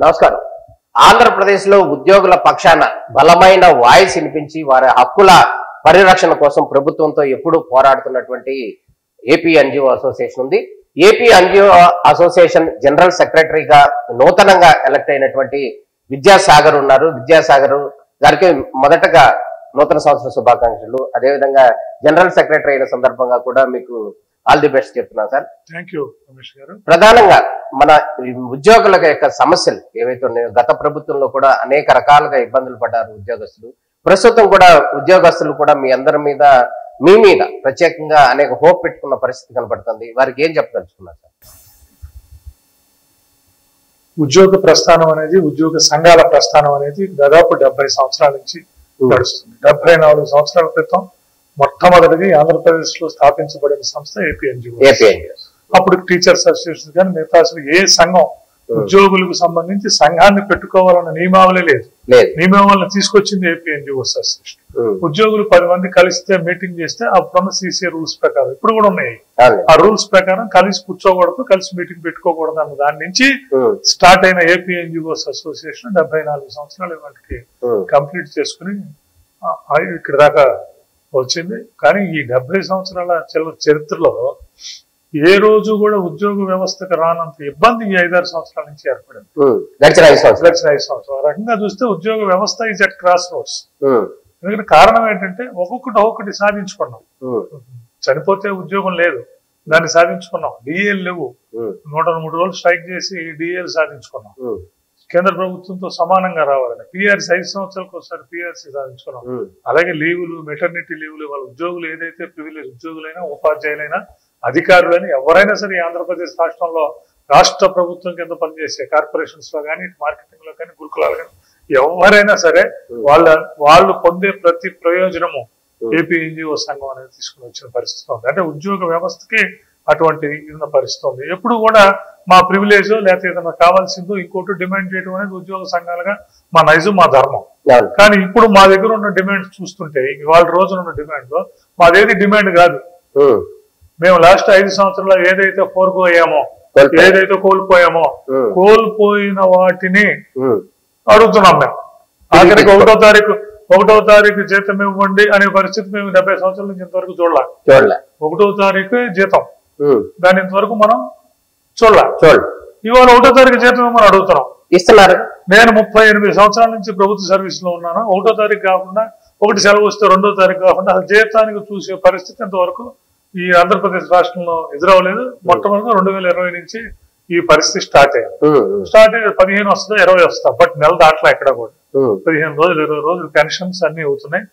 నమస్కారం. ఆంధ్రప్రదేశ్లో ఉద్యోగుల పక్షాన బలమైన వాయిస్ వినిపించి వారి హక్కుల పరిరక్షణ కోసం ప్రభుత్వంతో ఎప్పుడూ పోరాడుతున్నటువంటి ఏపీ ఎన్జిఓ అసోసియేషన్ ఉంది. ఏపీ ఎన్జిఓ అసోసియేషన్ జనరల్ సెక్రటరీగా నూతనంగా ఎలక్ట్ అయినటువంటి విద్యాసాగర్ ఉన్నారు. విద్యాసాగర్ గారికి మొదటగా నూతన సంవత్సర శుభాకాంక్షలు. అదేవిధంగా జనరల్ సెక్రటరీ అయిన సందర్భంగా కూడా మీకు ఆల్ ది బెస్ట్ చెప్తున్నాను సార్. థ్యాంక్ యూ రమేష్ గారు. ప్రధానంగా మన ఉద్యోగుల యొక్క సమస్యలు ఏవైతే ఉన్నాయో, గత ప్రభుత్వంలో కూడా అనేక రకాలుగా ఇబ్బందులు పడ్డారు ఉద్యోగస్తులు. ప్రస్తుతం కూడా ఉద్యోగస్తులు కూడా మీ మీద ప్రత్యేకంగా అనేక హోప్ పెట్టుకున్న పరిస్థితి కనబడుతుంది. వారికి ఏం చెప్పదలుచుకున్నారు సార్? ఉద్యోగ ప్రస్థానం అనేది, ఉద్యోగ సంఘాల ప్రస్థానం అనేది దాదాపు 70 సంవత్సరాల నుంచి నడుస్తుంది. 74 సంవత్సరాల క్రితం మొట్టమొదటిది ఆంధ్రప్రదేశ్ లో స్థాపించబడిన సంస్థ ఏపీ ఎన్జిఓ. అప్పుడు టీచర్స్ అసోసియేషన్ కానీ మిగతా అసలు ఏ సంఘం ఉద్యోగులకు సంబంధించి సంఘాన్ని పెట్టుకోవాలన్న నియమావళి లేదు. నియమావళిని తీసుకొచ్చింది ఏపీ ఎన్జిఓ అసోసియేషన్. ఉద్యోగులు 10 మంది కలిస్తే మీటింగ్ చేస్తే అప్పుడున్న సీసీఏ రూల్స్ ప్రకారం ఇప్పుడు కూడా ఉన్నాయి. ఆ రూల్స్ ప్రకారం కలిసి కూర్చోకూడదు, కలిసి మీటింగ్ పెట్టుకోకూడదు అన్న దాని నుంచి స్టార్ట్ అయిన ఏపీ ఎన్జిఓస్ అసోసియేషన్ 74 సంవత్సరాలు వాటికి కంప్లీట్ చేసుకుని ఇక్కడ దాకా వచ్చింది. కానీ ఈ 70 సంవత్సరాల చరిత్రలో ఏ రోజు కూడా ఉద్యోగ వ్యవస్థకు రానంత ఇబ్బంది ఈ 5-6 సంవత్సరాల నుంచి ఏర్పడింది. గడిచిన 5 సంవత్సరాలు రకంగా చూస్తే ఉద్యోగ వ్యవస్థ ఈజ్ అట్ క్రాస్ రోడ్స్. ఎందుకంటే కారణం ఏంటంటే ఒక్కొక్కటి సాధించుకున్నాం. చనిపోతే ఉద్యోగం లేదు, దాన్ని సాధించుకున్నాం. డిఏలు లేవు, 103 రోజులు స్ట్రైక్ చేసి డిఏలు సాధించుకున్నాం. కేంద్ర ప్రభుత్వంతో సమానంగా రావాలని పిఆర్సీ 5 సంవత్సరాలకు ఒకసారి పిఆర్సీ సాధించుకున్నాం. అలాగే లీవులు, మెటర్నిటీ లీవులు, వాళ్ళ ఉద్యోగులు ఏదైతే ప్రివిలేజ్ ఉద్యోగులైనా, ఉపాధ్యాయులైనా, అధికారులైనా ఎవరైనా సరే ఆంధ్రప్రదేశ్ రాష్ట్రంలో రాష్ట్ర ప్రభుత్వం కింద పనిచేసే కార్పొరేషన్స్ లో కానీ, మార్కెటింగ్ లో కానీ, గురుకులాలు కానీ ఎవరైనా సరే వాళ్ళు పొందే ప్రతి ప్రయోజనము ఏపీ ఎన్జిఓ సంఘం అనేది తీసుకుని వచ్చిన పరిస్థితి ఉంది. అంటే ఉద్యోగ వ్యవస్థకి అటువంటి ఉన్న పరిస్థితి ఉంది. ఎప్పుడు కూడా మా ప్రివిలేజ్ లేకపోతే ఏదైనా కావాల్సిందో ఇంకోటి డిమాండ్ చేయడం అనేది ఉద్యోగ సంఘాలుగా మా నైజం, మా ధర్మం. కానీ ఇప్పుడు మా దగ్గర ఉన్న డిమాండ్ చూస్తుంటే ఇవాళ రోజున ఉన్న డిమాండ్ లో మాదేది డిమాండ్ కాదు. మేము లాస్ట్ 5 సంవత్సరాల్లో ఏదైతే పోర్గోయామో, ఏదైతే కోల్పోయామో, కోల్పోయిన వాటిని అడుగుతున్నాం. మేము ఆఖరికి 1వ తారీఖు జీతం ఇవ్వండి అనే పరిస్థితి మేము 70 సంవత్సరాల నుంచి ఇంతవరకు చూడలే. 1వ తారీఖు జీతం, దాని ఇంతవరకు మనం చూడలే. ఇవాళ 1వ తారీఖు జీతం మనం అడుగుతున్నాం, ఇస్తున్నారు. నేను 38 సంవత్సరాల నుంచి ప్రభుత్వ సర్వీస్ లో ఉన్నాను. 1వ తారీఖు కాకుండా, ఒకటి సెలవు వస్తే 2వ తారీఖు కాకుండా అసలు జీతానికి చూసే పరిస్థితి ఇంతవరకు ఈ ఆంధ్రప్రదేశ్ రాష్ట్రంలో ఎదురవలేదు. మొట్టమొదటి 2020 నుంచి ఈ పరిస్థితి స్టార్ట్ అయ్యింది. 15 వస్తుందా 20 వస్తా, బట్ నెల దాంట్లో ఎక్కడ కూడా 15 రోజులు 20 రోజులు పెన్షన్స్ అన్ని అవుతున్నాయి.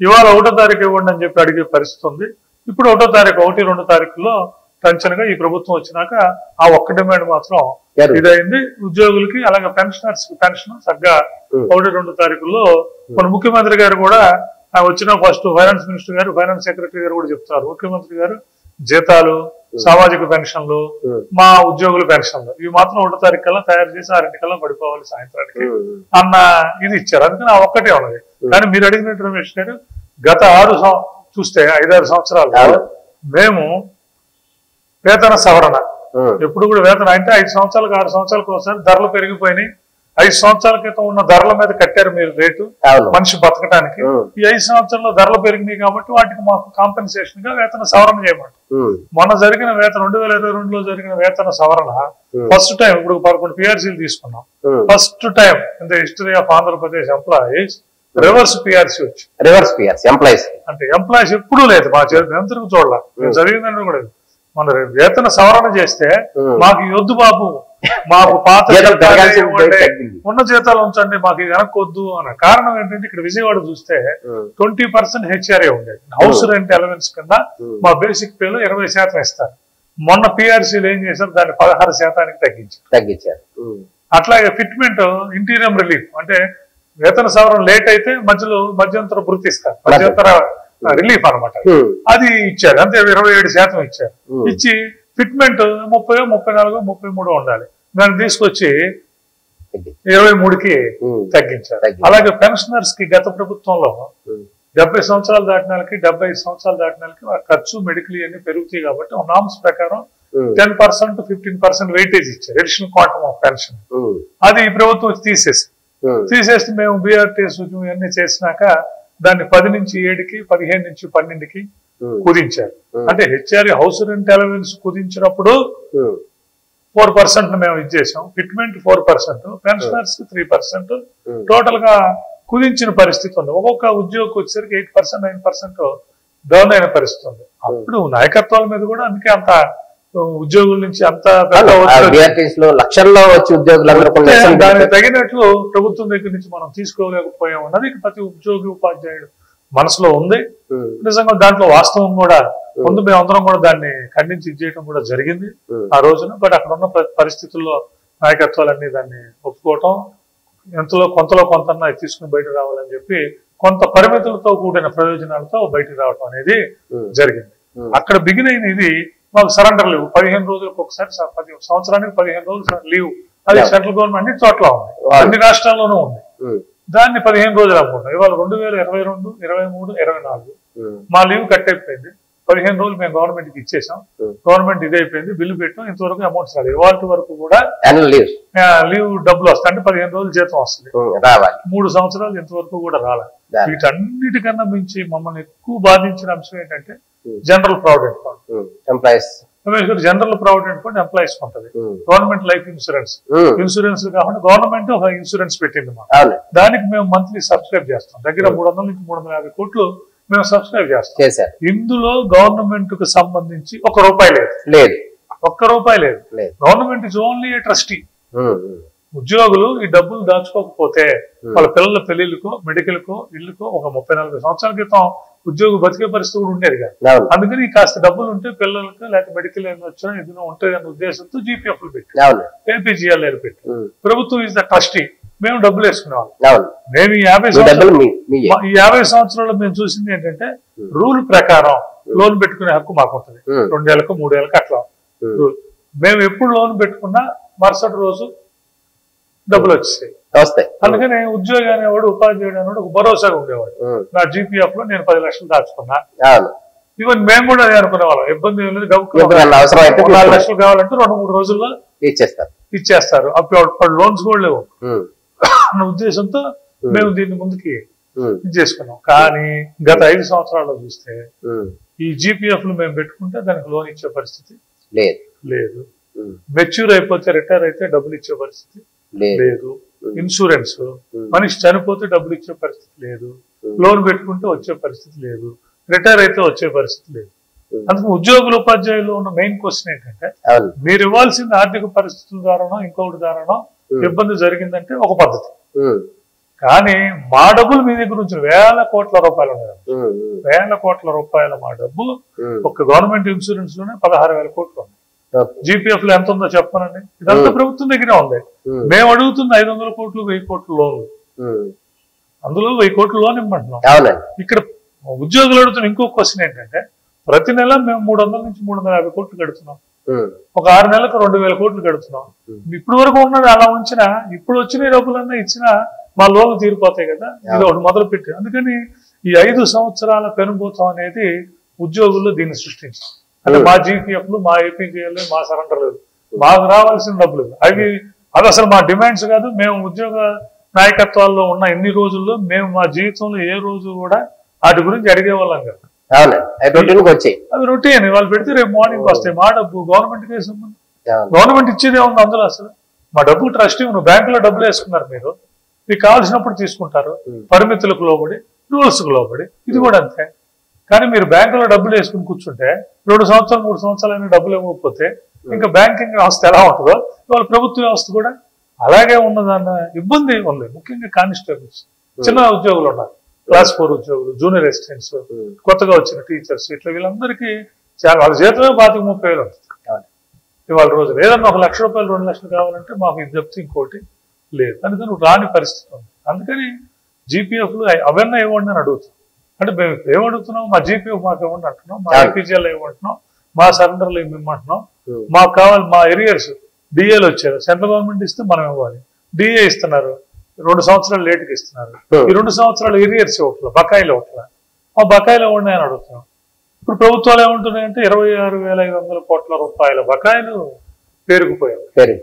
ఇవాళ 1వ తారీఖు ఇవ్వండి అని చెప్పి అడిగే పరిస్థితి ఉంది. ఇప్పుడు 1వ తారీఖు 1-2 తారీఖులో టెన్షన్గా ఈ ప్రభుత్వం వచ్చినాక ఆ ఒక్క డిమాండ్ మాత్రం ఇదైంది ఉద్యోగులకి. అలాగే పెన్షనర్స్ పెన్షన్ చక్కగా 1-2 తారీఖుల్లో మన ముఖ్యమంత్రి గారు కూడా వచ్చిన ఫస్ట్ ఫైనాన్స్ మినిస్టర్ గారు, ఫైనాన్స్ సెక్రటరీ గారు కూడా చెప్తున్నారు, ముఖ్యమంత్రి గారు జీతాలు, సామాజిక పెన్షన్లు, మా ఉద్యోగుల పెన్షన్లు ఇవి మాత్రం 1వ తారీఖు కల్లా తయారు చేసి 6 పడిపోవాలి సాయంత్రానికి అన్న ఇది ఇచ్చారు. అందుకని ఆ ఒక్కటే ఉన్నది. కానీ మీరు అడిగినట్టు రమేష్ గారు, గత 5-6 సంవత్సరాలు మేము వేతన సవరణ ఎప్పుడు కూడా వేతన అంటే 5 సంవత్సరాలకు 6 సంవత్సరాలకు ఒకసారి ధరలు పెరిగిపోయినాయి. 5 సంవత్సరాల క్రితం ఉన్న ధరల మీద కట్టారు మీరు రేటు మనిషి బతకడానికి. ఈ 5 సంవత్సరాల్లో ధరలు పెరిగినాయి కాబట్టి వాటికి మాకు కాంపెన్సేషన్ గా వేతన సవరణ చేయమంటారు. మొన్న జరిగిన 2022లో జరిగిన వేతన సవరణ ఫస్ట్ టైం, ఇప్పుడు 11 పిఆర్సీలు తీసుకున్నాం. First time in the history of Andhra Pradesh employees reverse PRC వచ్చి, రివర్స్ పిఆర్సీ ఎంప్లాయీస్ అంటే ఎంప్లాయీస్ ఎప్పుడూ లేదు మా ఎంతకు చూడాలి. నేను చదివిందని కూడా మన వేతన సవరణ చేస్తే మాకు యొద్దు బాబు, మాకు పాత ఉన్న జీతాలు ఉంచండి, మాకు వెనక్కొద్దు అన్న కారణం ఏంటంటే ఇక్కడ విజయవాడ చూస్తే 20% హెచ్ఆర్ఏ ఉండేది. హౌస్ రెంట్ అలవెన్స్ కింద మా బేసిక్ పేలో 20% ఇస్తారు. మొన్న పిఆర్సీలు ఏం చేశారు, దాన్ని 16% తగ్గించారు. అట్లాగే ఫిట్మెంట్, ఇంటీరియం రిలీఫ్ అంటే వేతన సవరణ లేట్ అయితే మధ్యంతర భృతి ఇస్తారు, మధ్యంతర రిలీఫ్ అనమాట. అది ఇచ్చారు, అంతే 27% ఇచ్చారు. ఇచ్చి ఫిట్మెంట్ 30, 34, 33 ఉండాలి, దాన్ని తీసుకొచ్చి 23కి తగ్గించారు. అలాగే పెన్షనర్స్ కి గత ప్రభుత్వంలో 70 సంవత్సరాలు దాటిన వాళ్ళకి, 75 సంవత్సరాలు దాటిన వాళ్ళకి ఖర్చు, మెడికల్ అన్ని పెరుగుతాయి కాబట్టి నామ్స్ ప్రకారం 10%, 15% వెయిటేజ్ ఇచ్చారు, అడిషనల్ క్వాంటమ్ ఆఫ్ పెన్షన్. అది ఈ ప్రభుత్వం తీసేస్తే మేము బీఆర్టీఎస్ ఇవన్నీ చేసినాక దాన్ని 10 నుంచి 7కి, 15 నుంచి 12కి కుదించారు. అంటే హెచ్ఆర్ఏ హౌస్ రెంట్ అలవెన్స్ కుదించినప్పుడు 4% మేము ఇచ్చేసాం, ఫిట్మెంట్ 4%, పెన్షనర్స్ 3%, టోటల్ గా కుదించిన పరిస్థితి ఉంది. ఒక్కొక్క ఉద్యోగం వచ్చేసరికి 8%, 9% డౌన్ అయిన పరిస్థితి ఉంది. అప్పుడు నాయకత్వాల మీద కూడా అందుకే అంత ఉద్యోగుల నుంచి అంత లక్షల్లో వచ్చి ఉద్యోగులు దానికి తగినట్లు ప్రభుత్వం దగ్గర నుంచి మనం తీసుకోలేకపోయాం అన్నది ప్రతి ఉద్యోగి ఉపాధ్యాయుడు మనసులో ఉంది. నిజంగా దాంట్లో వాస్తవం కూడా ముందు మేమందరం కూడా దాన్ని ఖండించి చేయడం కూడా జరిగింది ఆ రోజున. బట్ అక్కడ ఉన్న పరిస్థితుల్లో నాయకత్వాలన్నీ దాన్ని ఒప్పుకోవటం, కొంతలో కొంత తీసుకుని బయటకు రావాలని చెప్పి కొంత పరిమితులతో కూడిన ప్రయోజనాలతో బయటకు రావటం అనేది జరిగింది. అక్కడ బిగిన్ అయిన ఇది మాకు సరెండర్ లీవ్ 15 రోజులకు ఒకసారి, సంవత్సరానికి 15 రోజులు లీవ్, అది సెంట్రల్ గవర్నమెంట్ అన్ని చోట్ల ఉంది, అన్ని రాష్ట్రాల్లోనూ ఉంది. దాన్ని 15 రోజులు అనుకుంటాం. ఇవాళ 2022, 23, 24 మా లీవ్ కట్ అయిపోయింది. 15 రోజులు మేము గవర్నమెంట్ కి ఇచ్చేసాం, గవర్నమెంట్ ఇది అయిపోయింది, బిల్లు పెట్టాం, ఇంతవరకు అమౌంట్స్ రాలేదు. ఇవాళ వరకు కూడా లీవ్ డబ్బులు వస్తాయి, అంటే 15 రోజులు జీతం వస్తుంది. 3 సంవత్సరాలు ఇంతవరకు కూడా రాలేదు. వీటన్నిటికన్నా మించి మమ్మల్ని ఎక్కువ బాధించిన అంశం ఏంటంటే general provident fund. General provident fund employees ఉంటుంది, గవర్నమెంట్ లైఫ్ ఇన్సూరెన్స్ కాకుండా గవర్నమెంట్ ఒక ఇన్సూరెన్స్ పెట్టింది మాకు. దానికి మేము మంత్లీ సబ్స్క్రైబ్ చేస్తాం, దగ్గర 300 నుంచి 350 కోట్లు మేము సబ్స్క్రైబ్ చేస్తాం. ఇందులో గవర్నమెంట్ కు సంబంధించి ₹1 లేదు, ₹1 లేదు. Government is only A trustee. ఉద్యోగులు ఈ డబ్బులు దాచుకోకపోతే వాళ్ళ పిల్లల పెళ్లిళ్ళకో, మెడికల్కో, ఇల్లుకో ఒక 30-40 సంవత్సరాల క్రితం ఉద్యోగి బతికే పరిస్థితి కూడా ఉండేది కాదు. అందుకని కాస్త డబ్బులు ఉంటే పిల్లలకి లేకపోతే మెడికల్ ఏమైనా వచ్చినా ఏదైనా ఉంటుంది అనే ఉద్దేశంతో జీపీఎఫ్లు పెట్టి, ఏపీజీఎల్ పెట్టి, ప్రభుత్వం ఇస్ ద ట్రస్టీ, మేము డబ్బులు వేసుకునేవాళ్ళం. మేము ఈ 50 సంవత్సరాల్లో మేము చూసింది ఏంటంటే రూల్ ప్రకారం లోన్ పెట్టుకునే హక్కు మాకు ఉంటుంది. 2 ఏళ్ళకు 3 ఏళ్ళకి అట్లా మేము ఎప్పుడు లోన్ పెట్టుకున్నా మరుసటి రోజు డబ్బులు వచ్చేసాయి. అందుకని ఉద్యోగి అనేవాడు, ఉపాధ్యాయుడు అనేవాడు ఒక భరోసాగా ఉండేవాడు. నా జీపీఎఫ్ లో నేను 10 లక్షలు దాచుకున్నా, ఈవెన్ మేము కూడా అదే అనుకునేవాళ్ళం. ఇబ్బంది ఏం లేదు, 4 లక్షలు కావాలంటే 2-3 రోజుల్లో ఇచ్చేస్తారు. అప్పుడు లోన్స్ కూడా లేవు అన్న ఉద్దేశంతో మేము దీన్ని ముందుకి చేసుకున్నాం. కానీ గత 5 సంవత్సరాల్లో చూస్తే ఈ జీపీఎఫ్ లు మేము పెట్టుకుంటే దానికి లోన్ ఇచ్చే పరిస్థితి లేదు. మెచ్యూర్ అయిపోతే, రిటైర్ అయితే డబ్బులు ఇచ్చే పరిస్థితి లేదు. ఇన్సూరెన్స్, మనిషి చనిపోతే డబ్బులు ఇచ్చే పరిస్థితి లేదు. లోన్ పెట్టుకుంటే వచ్చే పరిస్థితి లేదు. రిటైర్ అయితే వచ్చే పరిస్థితి లేదు. అందుకు ఉద్యోగులు, ఉపాధ్యాయులు ఉన్న మెయిన్ క్వశ్చన్ ఏంటంటే మీరు ఇవ్వాల్సిన ఆర్థిక పరిస్థితుల ద్వారానో ఇంకొకటి ద్వారానో ఇబ్బంది జరిగిందంటే ఒక పద్ధతి. కానీ మా డబ్బులు మీ దగ్గర నుంచి ₹1,000 కోట్ల ఉన్నాయి. ₹1,000 కోట్ల మా డబ్బు ఒక గవర్నమెంట్ ఇన్సూరెన్స్ లోనే 16,000 కోట్లు ఉన్నాయి. జీపీఎఫ్ లో ఎంత ఉందో చెప్పానండి. ఇదంతా ప్రభుత్వం దగ్గరే ఉంది. మేము అడుగుతుంది 500 కోట్లు, 1000 కోట్ల లోన్లు. అందులో 1000 కోట్ల లోన్ ఇమ్మంటున్నాం. ఇక్కడ ఉద్యోగులు అడుగుతున్న ఇంకో క్వశ్చన్ ఏంటంటే ప్రతి నెల మేము 300 నుంచి 350 కోట్లు కడుతున్నాం. ఒక 6 నెలలకు 2,000 కోట్లు కడుతున్నాం. ఇప్పుడు వరకు ఉన్నది అలా ఉంచినా ఇప్పుడు వచ్చిన డబ్బులన్నా ఇచ్చినా మా లోన్లు తీరిపోతాయి కదా. ఇది ఒకటి మొదలు పెట్టి, అందుకని ఈ 5 సంవత్సరాల పెనుభూతం అనేది ఉద్యోగుల్లో దీన్ని సృష్టించాం. అంటే మా జీపీఎఫ్లు, మా ఏపీజీఎల్, మా సరెండర్ లేదు, మాకు రావాల్సిన డబ్బులు అది అసలు మా డిమాండ్స్ కాదు. మేము ఉద్యోగ నాయకత్వాల్లో ఉన్న ఎన్ని రోజుల్లో మేము మా జీవితంలో ఏ రోజు కూడా వాటి గురించి అడిగేవాళ్ళం కదా. అవి రొటీన్, వాళ్ళు పెడితే రేపు మార్నింగ్ వస్తాయి. మా డబ్బు గవర్నమెంట్కే సంబంధం, గవర్నమెంట్ ఇచ్చేదే ఉంది అందులో. అసలు మా డబ్బు ట్రస్టీ, బ్యాంకులో డబ్బులు వేసుకున్నారు, మీరు మీకు కావాల్సినప్పుడు తీసుకుంటారు, పరిమితులకు లోబడి, రూల్స్కు లోబడి. ఇది కూడా అంతే. కానీ మీరు బ్యాంకులో డబ్బులు వేసుకుని కూర్చుంటే 2 సంవత్సరాలు 3 సంవత్సరాలైనా డబ్బులు ఇవ్వకపోతే ఇంకా బ్యాంకింగ్ వ్యవస్థ ఎలా ఉంటుందో ఇవాళ ప్రభుత్వ వ్యవస్థ కూడా అలాగే ఉన్నదన్న ఇబ్బంది ఉంది. ముఖ్యంగా కానిస్టేబుల్స్, చిన్న ఉద్యోగులు ఉన్నారు, క్లాస్ 4 ఉద్యోగులు, జూనియర్ అసిస్టెంట్స్, కొత్తగా వచ్చిన టీచర్స్, ఇట్లా వీళ్ళందరికీ చాలా వాళ్ళ జీతమే 25-30 ఉంటుంది. ఇవాళ రోజు ఏదన్నా ఒక ₹1,00,000, 2 లక్షలు కావాలంటే మాకు ఇది చెప్తే ఇంకోటి లేదు. అందుకని రాని పరిస్థితి ఉంది. అందుకని జీపీఎఫ్లు అవన్నీ ఇవ్వండి అని అడుగుతాం. అంటే మేము ఏమడుగుతున్నాం, మా జీపీఎఫ్ మాకు ఇవ్వండి అంటున్నాం, మా ఏపీజీఎల్ ఇవ్వమంటున్నాం, మా సరెండర్లు ఇవ్వమంటున్నాం. మాకు కావాలి మా ఎరియర్స్, డిఏలు వచ్చారు, సెంట్రల్ గవర్నమెంట్ ఇస్తే మనం ఇవ్వాలి. డిఏ ఇస్తున్నారు, 2 సంవత్సరాలు లేట్కి ఇస్తున్నారు. ఈ 2 సంవత్సరాలు ఎరియర్స్ ఇవ్వట్లా, బకాయిలు ఇవ్వట్లా. మా బకాయిలు ఇవ్వండి అని అడుగుతున్నాం. ఇప్పుడు ప్రభుత్వాలు ఏమంటున్నాయంటే 26,500 కోట్ల రూపాయల బకాయిలు పేరుకుపోయాయి.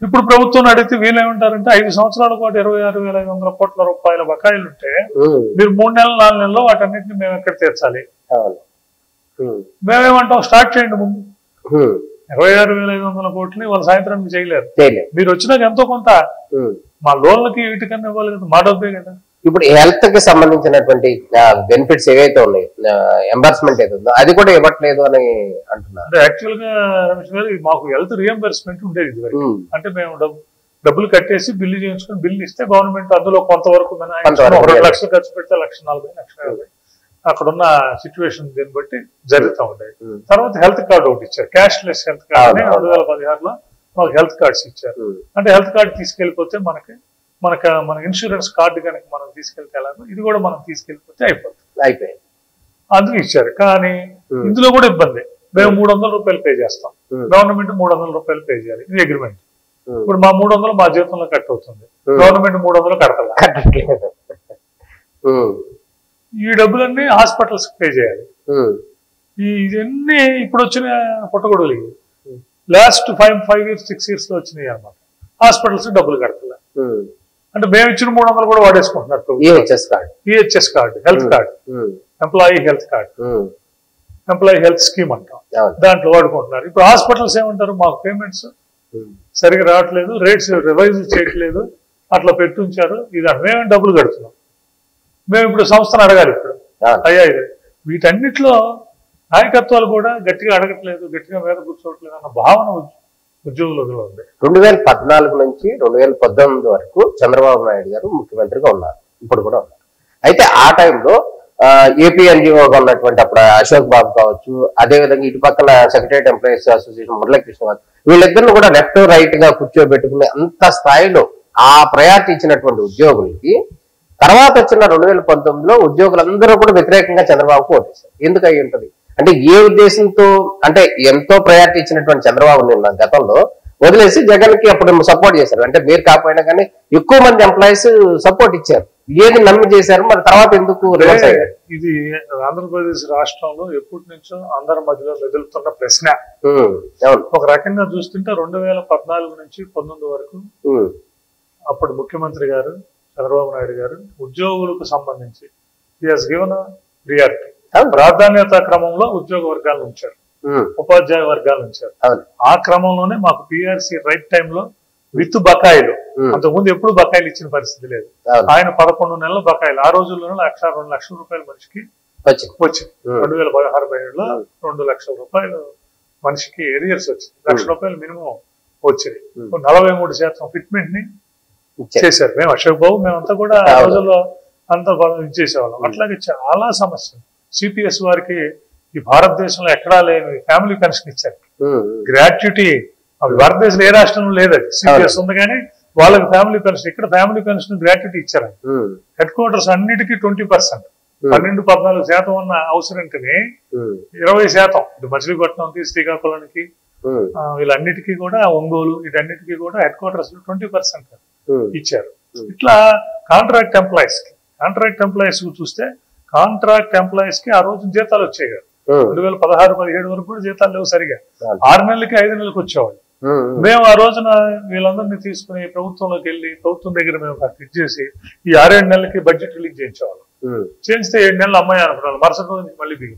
ఇప్పుడు ప్రభుత్వం అడిగితే వీళ్ళు ఏమంటారంటే 5 సంవత్సరాల పాటు 26,500 కోట్ల రూపాయల బకాయిలు ఉంటే మీరు 3 నెలలు 4 నెలల్లో వాటన్నిటిని మేము ఎక్కడ తీర్చాలి? మేమేమంటాం, స్టార్ట్ చేయండి ముందు. 26,500 కోట్లని వాళ్ళు సాయంత్రానికి చేయలేరు. మీరు వచ్చినాక ఎంతో కొంత మా లోన్లకి వీటికన్నా ఇవ్వాలి కదా, మా డబ్బే కదా. ఇప్పుడు హెల్త్ కి సంబంధించినటువంటి బెనిఫిట్స్ ఏవైతే ఉన్నాయి, ఎంబర్స్మెంట్ ఏదో ఉందో అది కూడా ఇవ్వట్లేదు అని అంటున్నారు. యాక్చువల్ గా రమేష్ గారు, మాకు హెల్త్ రియంబర్స్మెంట్ ఉండేది ఇదివరకు. అంటే మేము డబ్బులు కట్టేసి బిల్లు చేయించుకుని బిల్లు ఇస్తే గవర్నమెంట్ అందులో కొంతవరకు 2 లక్షలు ఖర్చు పెడితే 1,40,000, 1,50,000 అక్కడున్న సిచ్యువేషన్ దీన్ని బట్టి జరుగుతూ ఉండేది. తర్వాత హెల్త్ కార్డు ఒకటి ఇచ్చారు, క్యాష్లెస్ హెల్త్ కార్డు అని 2016లో మాకు హెల్త్ కార్డ్స్ ఇచ్చారు. అంటే హెల్త్ కార్డు తీసుకెళ్లిపోతే మన ఇన్సూరెన్స్ కార్డు కనుక మనం తీసుకెళ్తే ఎలాగో ఇది కూడా మనం తీసుకెళ్లిపోతే అయిపోయింది. అందుకు ఇచ్చారు. కానీ ఇందులో కూడా ఇబ్బంది. మేము 300 రూపాయలు పే చేస్తాం, గవర్నమెంట్ 300 రూపాయలు పే చేయాలి. ఇది అగ్రిమెంట్. ఇప్పుడు మా 300 మా జీతంలో కట్ అవుతుంది, గవర్నమెంట్ 300 కడతలేదు. ఈ డబ్బులన్నీ హాస్పిటల్స్ పే చేయాలి. ఇవన్నీ ఇప్పుడు వచ్చిన పుట్టగొడుగులు. లాస్ట్ 5 years 6 years లో వచ్చినాయి అన్నమాట. హాస్పిటల్స్ డబ్బులు కడతలే. అంటే మేము ఇచ్చిన 300 కూడా వాడేసుకుంటున్నారు. EHS card, health card, employee health card, employee health scheme అంటాం, దాంట్లో వాడుకుంటున్నారు. ఇప్పుడు హాస్పిటల్స్ ఏమంటారు, మాకు పేమెంట్స్ సరిగ్గా రావట్లేదు, రేట్స్ రివైజ్ చేయట్లేదు, అట్లా పెట్టుంచారు. ఇది మేమేం డబ్బులు కడుతున్నాం, మేము ఇప్పుడు సంస్థను అడగాలి. ఇప్పుడు అయ్యా ఇది వీటన్నిటిలో నాయకత్వాలు కూడా గట్టిగా అడగట్లేదు, గట్టిగా మీద కూర్చోవట్లేదు అన్న భావన ఉద్యోగులలో ఉంది. 2014 నుంచి 2019 వరకు చంద్రబాబు నాయుడు గారు ముఖ్యమంత్రిగా ఉన్నారు, ఇప్పుడు కూడా ఉన్నారు. అయితే ఆ టైంలో ఏపీ ఎన్జిఓగా ఉన్నటువంటి అప్పుడు అశోక్ బాబు కావచ్చు, అదేవిధంగా ఇటు పక్కన సెక్రటరీ ఎంప్లాయీస్ అసోసియేషన్ మురళీకృష్ణ గారు, వీళ్ళిద్దరిని కూడా లెఫ్ట్ రైట్ గా కూర్చోబెట్టుకునే అంత స్థాయిలో ఆ ప్రయారిటీ ఇచ్చినటువంటి ఉద్యోగులకి తర్వాత వచ్చిన 2019లో ఉద్యోగులందరూ కూడా వ్యతిరేకంగా చంద్రబాబుకు ఓటేశారు. ఎందుకు అయి ఉంటుంది అంటే ఏ ఉద్దేశంతో, అంటే ఎంతో ప్రయారిటీ ఇచ్చినటువంటి చంద్రబాబు నిన్న గతంలో వదిలేసి జగన్ కి అప్పుడు సపోర్ట్ చేశారు. అంటే మీరు కాకపోయినా కానీ ఎక్కువ మంది ఎంప్లాయీస్ సపోర్ట్ ఇచ్చారు. ఏది నమ్మి చేశారు, మరి తర్వాత ఎందుకు రివర్స్ అయ్యారు? ఇది ఆంధ్రప్రదేశ్ రాష్ట్రంలో ఎప్పటి నుంచో అందరి మధ్యలో మెదులుతున్న ప్రశ్న. ఒక రకంగా చూస్తుంటే 2014 నుంచి 19 వరకు అప్పుడు ముఖ్యమంత్రి గారు చంద్రబాబు నాయుడు గారు ఉద్యోగులకు సంబంధించి ప్రియారిటీ, ప్రాధాన్యత క్రమంలో ఉద్యోగ వర్గాలను ఉంచారు, ఉపాధ్యాయ వర్గాలు ఉంచారు. ఆ క్రమంలోనే మాకు పిఆర్సీ రైట్ టైంలో విత్ బకాయిలు, అంతకుముందు ఎప్పుడు బకాయిలు ఇచ్చిన పరిస్థితి లేదు. ఆయన 11 నెలల బకాయిలు, ఆ రోజుల్లోనే 1,02 లక్షల రూపాయలు మనిషికి వచ్చింది. 2016-17లో 2 లక్షల రూపాయలు మనిషికి ఎరియర్స్ వచ్చింది, ₹1,00,000 మినిమం వచ్చింది. 43% ఫిట్మెంట్ ని చేశారు. మేము అశోక్ బాబు మేమంతా కూడా ఆ రోజుల్లో అంత ఇచ్చేసేవాళ్ళం. అట్లాగే చాలా సమస్యలు. సిపిఎస్ వారికి ఈ భారతదేశంలో ఎక్కడా లేని ఫ్యామిలీ పెన్షన్ ఇచ్చారు, గ్రాట్యుటీ. అవి భారతదేశంలో ఏ రాష్ట్రంలో లేదు, అది సిపిఎస్ ఉంది కానీ వాళ్ళకి ఫ్యామిలీ పెన్షన్, ఇక్కడ ఫ్యామిలీ పెన్షన్ గ్రాట్యుటీ ఇచ్చారు. హెడ్ క్వార్టర్స్ అన్నిటికీ 20%, 12-14% ఉన్న హౌస్ రెంట్ ని 20%, ఇటు మచిలీపట్నంకి, శ్రీకాకుళానికి, వీళ్ళన్నిటికీ కూడా, ఒంగోలు, వీటన్నిటికీ కూడా హెడ్ క్వార్టర్స్ 20% ఇచ్చారు. ఇట్లా కాంట్రాక్ట్ ఎంప్లాయీస్ చూస్తే కాంట్రాక్ట్ ఎంప్లాయీస్ కి ఆ రోజు జీతాలు వచ్చాయి కదా, 2016-17 వరకు కూడా జీతాలు లేవు సరిగా. 6 నెలలకి 5 నెలలకు వచ్చేవాళ్ళు. మేము ఆ రోజున వీళ్ళందరినీ తీసుకుని ప్రభుత్వంలోకి వెళ్ళి ప్రభుత్వం దగ్గర మేము ఫిక్స్ చేసి ఈ 6-7 నెలలకి బడ్జెట్ రిలీజ్ చేయించేవాళ్ళం. చేస్తే 7 నెలలు అమ్మాయి అనుకున్నాను, మరుసటి రోజు నుంచి మళ్ళీ దిగి.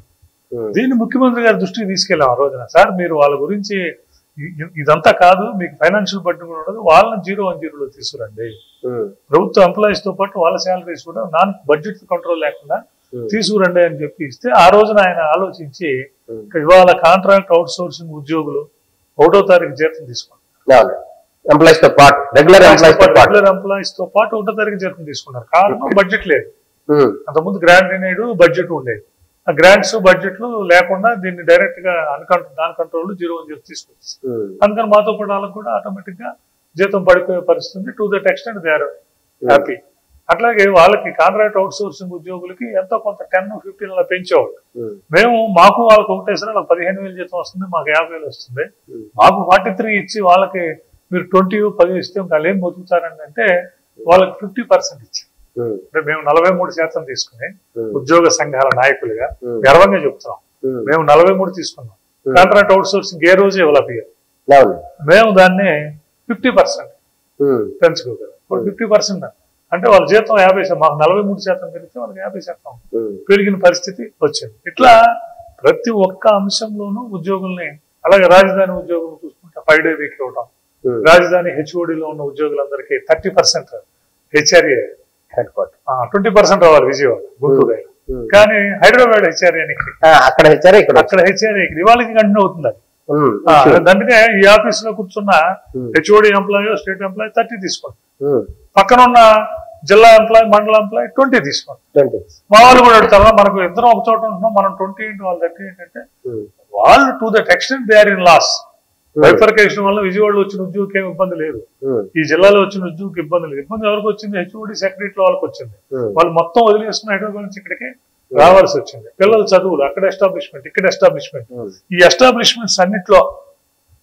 దీన్ని ముఖ్యమంత్రి గారి దృష్టికి తీసుకెళ్ళాం ఆ రోజున. సార్ మీరు వాళ్ళ గురించి ఇదంతా కాదు, మీకు ఫైనాన్షియల్ బడ్జెట్ కూడా ఉండదు, వాళ్ళని 010లో తీసుకురండి. ప్రభుత్వ ఎంప్లాయీస్ తో పాటు వాళ్ళ శాలరీస్ కూడా నాన్ బడ్జెట్ కంట్రోల్ లేకుండా తీసుకురండి అని చెప్పి ఇస్తే ఆ రోజున ఆయన ఆలోచించి ఇవాళ కాంట్రాక్ట్ అవుట్ సోర్సింగ్ ఉద్యోగులు 1వ తారీఖు జీతం తీసుకున్నారు. రెగ్యులర్ ఎంప్లాయీస్ తో పాటు 1వ తారీఖు జీతం తీసుకున్నారు. కారణం బడ్జెట్ లేదు. అంతకుముందు గ్రాంట్ అనేది బడ్జెట్ ఉండేది, ఆ గ్రాంట్స్ బడ్జెట్లు లేకుండా దీన్ని డైరెక్ట్ గా నాన్ కంట్రోల్ 010 తీసుకొచ్చి, అందుకని మాతో పాటు వాళ్ళకు కూడా ఆటోమేటిక్ గా జీతం పడిపోయే పరిస్థితి. To that extent they are happy. అట్లాగే వాళ్ళకి కాంట్రాక్ట్ అవుట్ సోర్సింగ్ ఉద్యోగులకి ఎంతో కొంత 10-15 అలా పెంచేవాళ్ళు. మేము మాకు వాళ్ళకి ఒకటేసారి వాళ్ళకి 15,000 జీతం వస్తుంది, మాకు 50,000 వస్తుంది. మాకు 43 ఇచ్చి వాళ్ళకి మీరు 20-10 ఇస్తే ఇంకా వాళ్ళు ఏం బతుకుతారండి అంటే వాళ్ళకి 50% ఇచ్చారు. అంటే మేము 43% తీసుకుని ఉద్యోగ సంఘాల నాయకులుగా గర్వంగా చెప్తున్నాం. మేము 43 తీసుకున్నాం. కాంట్రాక్ట్ అవుట్ సోర్సింగ్ ఏ రోజు డెవలప్ అయ్యారు. మేము దాన్ని 50% పెంచుకోగలం. ఇప్పుడు 50% అంటే వాళ్ళ జీతం 50%, మాకు 43% పెరిగితే వాళ్ళకి 50% పెరిగిన పరిస్థితి వచ్చింది. ఇట్లా ప్రతి ఒక్క అంశంలోనూ ఉద్యోగుల్ని, అలాగే రాజధాని ఉద్యోగులు చూసుకుంటే 5 day వీక్ ఇవ్వడం, రాజధాని హెచ్ఓడిలో ఉన్న ఉద్యోగులందరికీ 30% హెచ్ఆర్ఏ హెడ్ క్వార్టర్, 20% రావాలి విజయవాడ, గుంటూరు. కానీ హైదరాబాద్ హెచ్ఆర్ఏనికి అక్కడ హెచ్ఆర్ఏకి వాళ్ళకి కంటిన్యూ అవుతుంది. అది అందుకే ఈ ఆఫీస్ లో కూర్చున్న హెచ్ఓడి ఎంప్లాయీ, స్టేట్ ఎంప్లాయీ 30 తీసుకోండి, పక్కన ఉన్న జిల్లా ఎంప్లాయీ, మండల ఎంప్లాయీ 20 తీసుకోండి. మా వాళ్ళు కూడా అడుగుతారా, మనకు ఇద్దరం ఒక చోట ఉంటున్నాం, మనం 20 ఏంటి వాళ్ళు 30 ఏంటంటే వాళ్ళు to that extent they are in loss. Bifurcation వల్ల విజయవాడలో వచ్చిన ఉద్యోగికి ఏమి ఇబ్బంది లేదు, ఈ జిల్లాలో వచ్చిన ఉద్యోగికి ఇబ్బంది లేదు. ఇబ్బంది ఎవరికి వచ్చింది? హెచ్ఓడి సెక్రటరీ వాళ్ళకి వచ్చింది. వాళ్ళు మొత్తం వదిలేసుకుని హైదరాబాద్ నుంచి ఇక్కడికి రావాల్సి వచ్చింది. పిల్లల చదువులు, అక్కడ ఎస్టాబ్లిష్మెంట్, ఇక్కడ ఎస్టాబ్లిష్మెంట్, ఈ ఎస్టాబ్లిష్మెంట్స్ అన్నిట్లో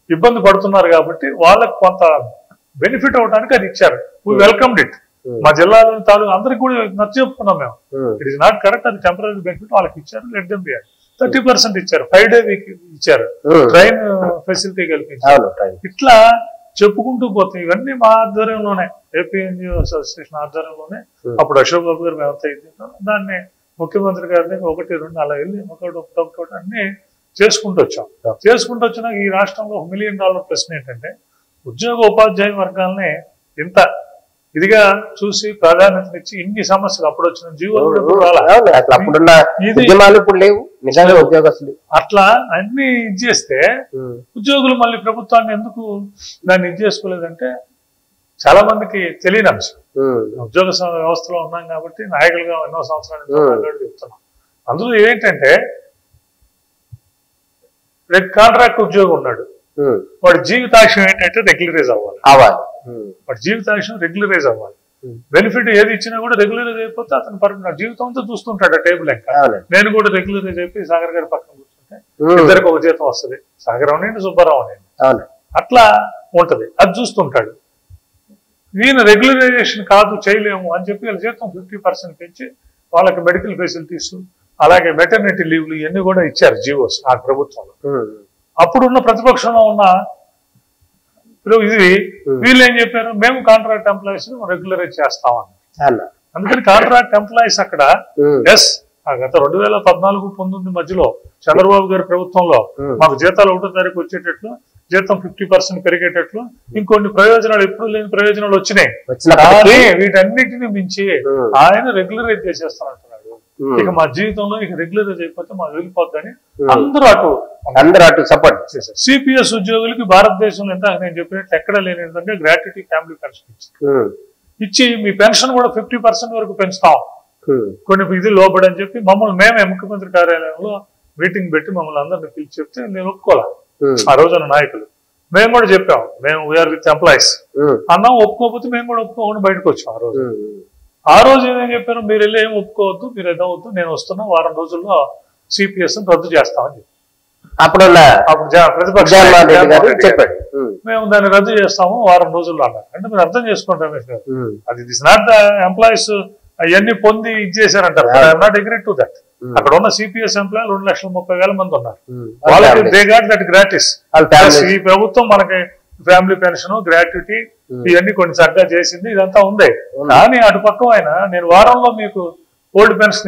ఇబ్బంది పడుతున్నారు కాబట్టి వాళ్ళకి కొంత బెనిఫిట్ అవడానికి అది ఇచ్చారు. We welcomed it. మా జిల్లాలో తాలూకు అందరికి కూడా నచ్చ చెప్పుకున్నాం మేము. ఇట్ ఈస్ నాట్ కరెక్ట్, అది టెంపరీ బెనిఫిట్ వాళ్ళకి ఇచ్చారు. Let them be. 30% ఇచ్చారు, 5 day వీక్ ఇచ్చారు, ట్రైన్ ఫెసిలిటీ కల్పించారు. ఇట్లా చెప్పుకుంటూ పోతే ఇవన్నీ మా ఆధ్వర్యంలోనే, ఏపీఎన్జిఓ అసోసియేషన్ ఆధ్వర్యంలోనే. అప్పుడు అశోక్ బాబు గారు మేమంతా ఇద్దాం, దాన్ని ముఖ్యమంత్రి గారి దగ్గర 1, 2 అలా వెళ్ళి ఒకటి అన్ని చేసుకుంటూ వచ్చాం. చేసుకుంటూ వచ్చినాక ఈ రాష్ట్రంలో $1 million ప్రశ్న ఏంటంటే, ఉద్యోగ ఉపాధ్యాయ వర్గాలని ఇంత ఇదిగా చూసి ప్రాధాన్యతనిచ్చి ఇన్ని సమస్యలు అప్పుడు వచ్చిన జీవోలు అట్లా అన్ని ఇచ్చేస్తే ఉద్యోగులు మళ్ళీ ప్రభుత్వాన్ని ఎందుకు దాన్ని ఇచ్చేసుకోలేదంటే చాలా మందికి తెలియని అంశం. ఉద్యోగ వ్యవస్థలో ఉన్నాం కాబట్టి నాయకులుగా ఎన్నో సంవత్సరాలు చెప్తున్నాం. అందులో ఏంటంటే కాంట్రాక్ట్ ఉద్యోగం ఉన్నాడు, వాడి జీవితాశయం ఏంటంటే రెగ్యులరైజ్ అవ్వాలి. వాడి జీవితాశయం రెగ్యులరైజ్ అవ్వాలి. బెనిఫిట్ ఏది ఇచ్చినా కూడా రెగ్యులరైజ్ అయిపోతే అతను పర్మనెంట్ జీవితం అంతా చూస్తుంటాడు ఆ టేబుల్ లెక్క. నేను కూడా రెగ్యులరైజ్ అయిపోయి సాగర్ గారి పక్కన కూర్చుంటే ఇద్దరికి ఒక జీతం వస్తుంది, సాగర్ అవునండి సుబ్బారావు అవునండి, అట్లా ఉంటది. అది చూస్తుంటాడు. నేను రెగ్యులరైజేషన్ కాదు చేయలేము అని చెప్పి వీళ్ళ జీతం 50% పెంచి వాళ్ళకి మెడికల్ ఫెసిలిటీస్, అలాగే మెటర్నిటీ లీవ్లు ఇవన్నీ కూడా ఇచ్చారు జీవోస్ ఆ ప్రభుత్వంలో. అప్పుడున్న ప్రతిపక్షంలో ఉన్న ఇది వీళ్ళు ఏం చెప్పారు, మేము కాంట్రాక్ట్ ఎంప్లాయీస్ రెగ్యులరైజ్ చేస్తామని. అందుకని కాంట్రాక్ట్ ఎంప్లాయీస్ అక్కడ గత 2014-19 మధ్యలో చంద్రబాబు గారి ప్రభుత్వంలో మాకు జీతాలు 1వ తారీఖు వచ్చేటట్లు, జీతం 50% పెరిగేటట్లు, ఇంకొన్ని ప్రయోజనాలు ఎప్పుడు లేని ప్రయోజనాలు వచ్చినాయి. కానీ వీటన్నిటిని మించి ఆయన రెగ్యులరైజ్ చేసేస్తానంటున్నాడు. ఇక మా జీవితంలో ఇక రెగ్యులరైజ్ అయిపోతే మాకు వెళ్ళిపోద్దని అందరూ అటు సపోర్ట్ చేశారు. సిపిఎస్ ఉద్యోగులకి భారతదేశంలో ఎంత నేను చెప్పినట్లు ఎక్కడ లేని విధంగా గ్రాట్యుటీ ఫ్యామిలీ పెన్షన్ ఇచ్చి మీ పెన్షన్ కూడా 50% వరకు పెంచుతాం కొన్ని ఇది లోబడి అని చెప్పి మమ్మల్ని మేమే ముఖ్యమంత్రి కార్యాలయంలో మీటింగ్ పెట్టి మమ్మల్ని అందరినీ పిలిచి చెప్తే నేను ఒప్పుకోలే. ఆ రోజున నాయకులు మేము కూడా చెప్పాం, మేము వీఆర్ విత్ ఎంప్లాయీస్ అన్నాం. ఒప్పుకోకపోతే మేము కూడా ఒప్పుకోకుండా బయటకు వచ్చాం. ఆ రోజు ఏం చెప్పారు, మీరు వెళ్ళి ఏం ఒప్పుకోవద్దు, మీరు ఏదవద్దు, నేను వస్తున్నా, వారం రోజుల్లో సిపిఎస్ రద్దు చేస్తామని చెప్పి అప్పుడు చెప్పాడు. మేము దాన్ని రద్దు చేస్తాము వారం రోజుల్లో అన్నారు. అంటే మీరు అర్థం చేసుకుంటాం, అది ఇస్ నాట్ ద ఎంప్లాయీస్ అవన్నీ పొంది ఇచ్చేసారంటారు. I'm not agree to that. అక్కడ ఉన్న సిపిఎస్ ఎంప్లాయీ 2,30,000 మంది ఉన్నారు. వాళ్ళకి దే గాట్ దట్ గ్రాటిస్. ఈ ప్రభుత్వం మనకి ఫ్యామిలీ పెన్షన్, గ్రాట్యుటీ ఇవన్నీ కొన్ని చక్కగా చేసింది, ఇదంతా ఉంది. కానీ అటు పక్క ఆయన నేను వారంలో మీకు ఓల్డ్ పెన్షన్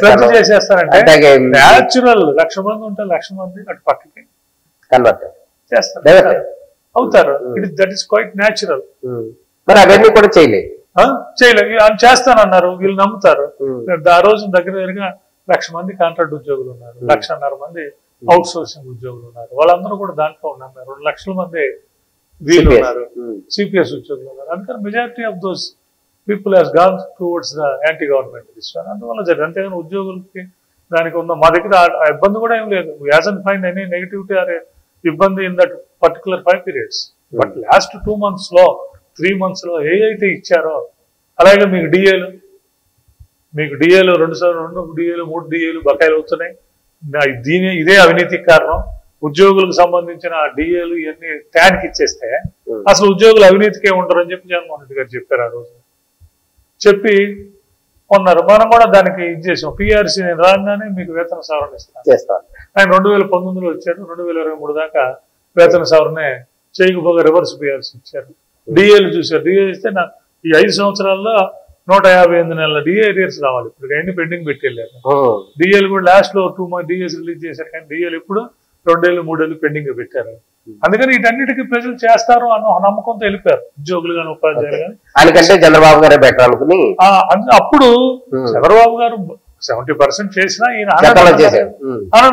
రద్దు చేసేస్తానంటే న్యాచురల్ 1,00,000 మంది ఉంటే 1,00,000 మంది అటు పక్కకి కన్వర్ట్ చేస్తారు, అవుతారు. That is quite natural. మరి అవన్నీ కూడా చేయలేదు చేస్తానన్నారు, వీళ్ళు నమ్ముతారు. ఆ రోజు దగ్గరగా 1,00,000 మంది కాంట్రాక్ట్ ఉద్యోగులు ఉన్నారు, 1,50,000 మంది అవుట్ సోర్సింగ్ ఉద్యోగులు ఉన్నారు. వాళ్ళందరూ కూడా దాంట్లో ఉన్నారు. 2,00,000 మంది వీళ్ళు ఉన్నారు, సిపిఎస్ ఉద్యోగులు ఉన్నారు. అందుకని majority of those people has gone towards the anti government దిశ. అందువల్ల జరిగింది. అంతేగాని ఉద్యోగులకి దానికి ఉన్న మా దగ్గర ఆ ఇబ్బంది కూడా ఏం లేదు. యాజన్ ఫైన్ ఎనీ నెగిటివిటీ ఆర్ ఇబ్బంది in that particular 5 periods. But last 2 months లో 3 months లో ఏ అయితే ఇచ్చారో, అలాగే మీకు డిఏలు 2 డిఏలు 3 డిఏలు బకాయిలు అవుతున్నాయి. ఇదే అవినీతికి కారణం. ఉద్యోగులకు సంబంధించిన డిఏలు ఇవన్నీ ట్యాన్కి ఇచ్చేస్తే అసలు ఉద్యోగులు అవినీతికే ఉండరు అని చెప్పి జగన్మోహన్ రెడ్డి గారు చెప్పారు ఆ రోజు. చెప్పి ఉన్నారు. మనం కూడా దానికి ఇది చేసాం. పిఆర్సీ నేను రాగానే మీకు వేతన సవరణ ఇస్తాను. ఆయన 2019లో వచ్చారు. 2023 దాకా వేతన సవరణే చేయకపోగా రివర్స్ పిఆర్సీ ఇచ్చారు. డిఏలు చూశారు. డిఏ ఇస్తే ఈ 5 సంవత్సరాల్లో 158 నెలల డిఏ ఏరియర్స్ రావాలి. ఇప్పుడు అన్ని పెండింగ్ పెట్టి వెళ్ళారు. డిఏలు కూడా లాస్ట్ లో 2 months డిఏస్ రిలీజ్ చేశారు. కానీ డిఏలు ఎప్పుడు 2 ఏళ్ళు 3 ఏళ్ళు పెండింగ్ పెట్టారు. అందుకని వీటన్నిటికీ ప్రజలు చేస్తారు అన్న నమ్మకంతో వెళ్ళిపోయారు, ఉద్యోగులు కానీ ఉపాధ్యాయులు కానీ. ఆయనకంటే చంద్రబాబు గారే బెటర్ అనుకుని అప్పుడు చంద్రబాబు గారు 70% చేసినా ఈయన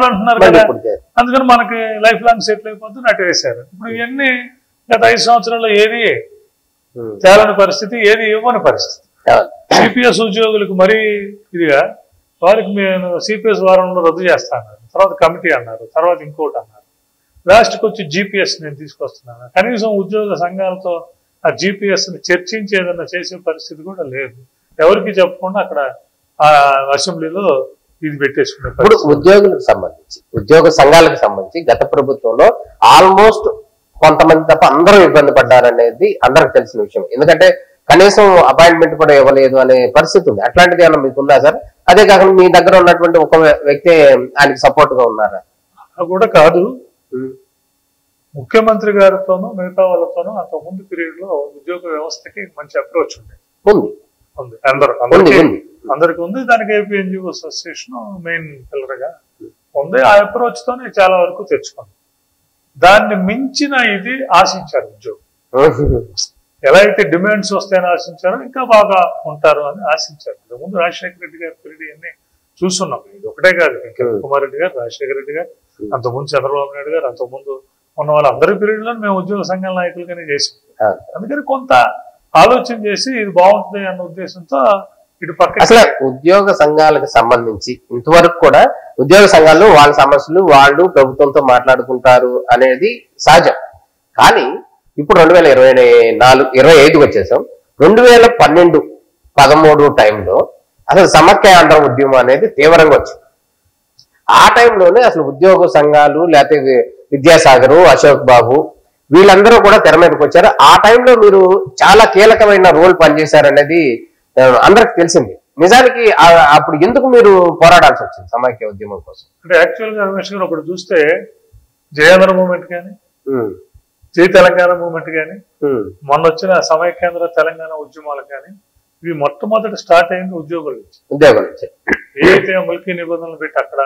అంటున్నారు కదా. అందుకని మనకి లైఫ్ లాంగ్ సెటిల్ అయిపోతుంది అటు వేశారు. ఇప్పుడు ఇవన్నీ గత 5 సంవత్సరాల్లో ఏది తేలని పరిస్థితి, ఏది ఇవ్వని పరిస్థితి. సిపిఎస్ ఉద్యోగులకు మరీ ఇదిగా వారికి నేను సిపిఎస్ వారంలో రద్దు చేస్తా అన్నారు. తర్వాత కమిటీ అన్నారు. తర్వాత ఇంకోటి అన్నారు. లాస్ట్కి వచ్చి జీపీఎస్ నేను తీసుకొస్తున్నాను. కనీసం ఉద్యోగ సంఘాలతో ఆ జీపీఎస్ ని చర్చించి ఏదన్నా చేసే పరిస్థితి కూడా లేదు. ఎవరికి చెప్పకుండా అక్కడ ఆ అసెంబ్లీలో ఇది పెట్టేసుకున్నారు. ఇప్పుడు ఉద్యోగులకు సంబంధించి, ఉద్యోగ సంఘాలకు సంబంధించి గత ప్రభుత్వంలో ఆల్మోస్ట్ కొంతమంది తప్ప అందరూ ఇబ్బంది పడ్డారనేది అందరికి తెలిసిన విషయం. ఎందుకంటే కనీసం అపాయింట్మెంట్ కూడా ఇవ్వలేదు అనే పరిస్థితి ఉంది. అట్లాంటిది ఏమన్నా మీకు ఉందా సార్? అదే కాకుండా మీ దగ్గర ఉన్నటువంటి ఒక వ్యక్తి ఆయనకి సపోర్ట్ గా ఉన్నారా? కూడా కాదు, ముఖ్యమంత్రి గారితోనూ మిగతా వాళ్ళతోనూ అంతకుముందు పీరియడ్ లో ఉద్యోగ వ్యవస్థకి మంచి అప్రోచ్ ఉంది. అందరికి ఉంది. దానికి AP NGO association main pillar గా ఉంది. ఆ అప్రోచ్ తోనే చాలా వరకు తెచ్చుకుంది. దాన్ని మించిన ఇది ఆశించారు ఉద్యోగం. ఎలా అయితే డిమాండ్స్ వస్తాయని ఆశించారో ఇంకా బాగా ఉంటారు అని ఆశించారు. అంతకుముందు రాజశేఖర రెడ్డి గారి పీరియడ్ అన్ని చూస్తున్నాం. ఇది ఒకటే కాదు, కుమార్ రెడ్డి గారు, రాజశేఖర రెడ్డి గారు, అంతకుముందు చంద్రబాబు నాయుడు గారు, అంతకుముందు ఉన్న వాళ్ళందరి పీరియడ్ లో మేము ఉద్యోగ సంఘాల నాయకులుగానే చేసాం. అందుకని కొంత ఆలోచన చేసి ఇది బాగుంటుంది అన్న ఉద్దేశంతో ఇటు పక్క. అసలు ఉద్యోగ సంఘాలకు సంబంధించి ఇంతవరకు కూడా ఉద్యోగ సంఘాలు వాళ్ళ సమస్యలు వాళ్ళు ప్రభుత్వంతో మాట్లాడుకుంటారు అనేది సహజం. కానీ ఇప్పుడు 2024-25 వచ్చేసాం. 2012-13 టైంలో అసలు సమాఖ్య ఆంధ్ర ఉద్యమం అనేది తీవ్రంగా వచ్చింది. ఆ టైంలోనే అసలు ఉద్యోగ సంఘాలు లేకపోతే విద్యాసాగర్, అశోక్ బాబు వీళ్ళందరూ కూడా తెర మీదకి వచ్చారు. ఆ టైంలో మీరు చాలా కీలకమైన రోల్ పనిచేశారనేది అందరికి తెలిసింది. నిజానికి అప్పుడు ఎందుకు మీరు పోరాడాల్సి వచ్చింది సమాఖ్య ఉద్యమం కోసం? అంటే యాక్చువల్ గా రమేష్ గారు ఒకటి చూస్తే జయాంధ్ర మూవ్మెంట్ కానీ, జై తెలంగాణ మూవ్మెంట్ కానీ, మొన్న వచ్చిన సమైక్యాంధ్ర తెలంగాణ ఉద్యమాలు కానీ, ఇవి మొట్టమొదటి స్టార్ట్ అయింది ఉద్యోగుల నుంచి. ఏదైతే ముల్కీ నిబంధనలు పెట్టి అక్కడ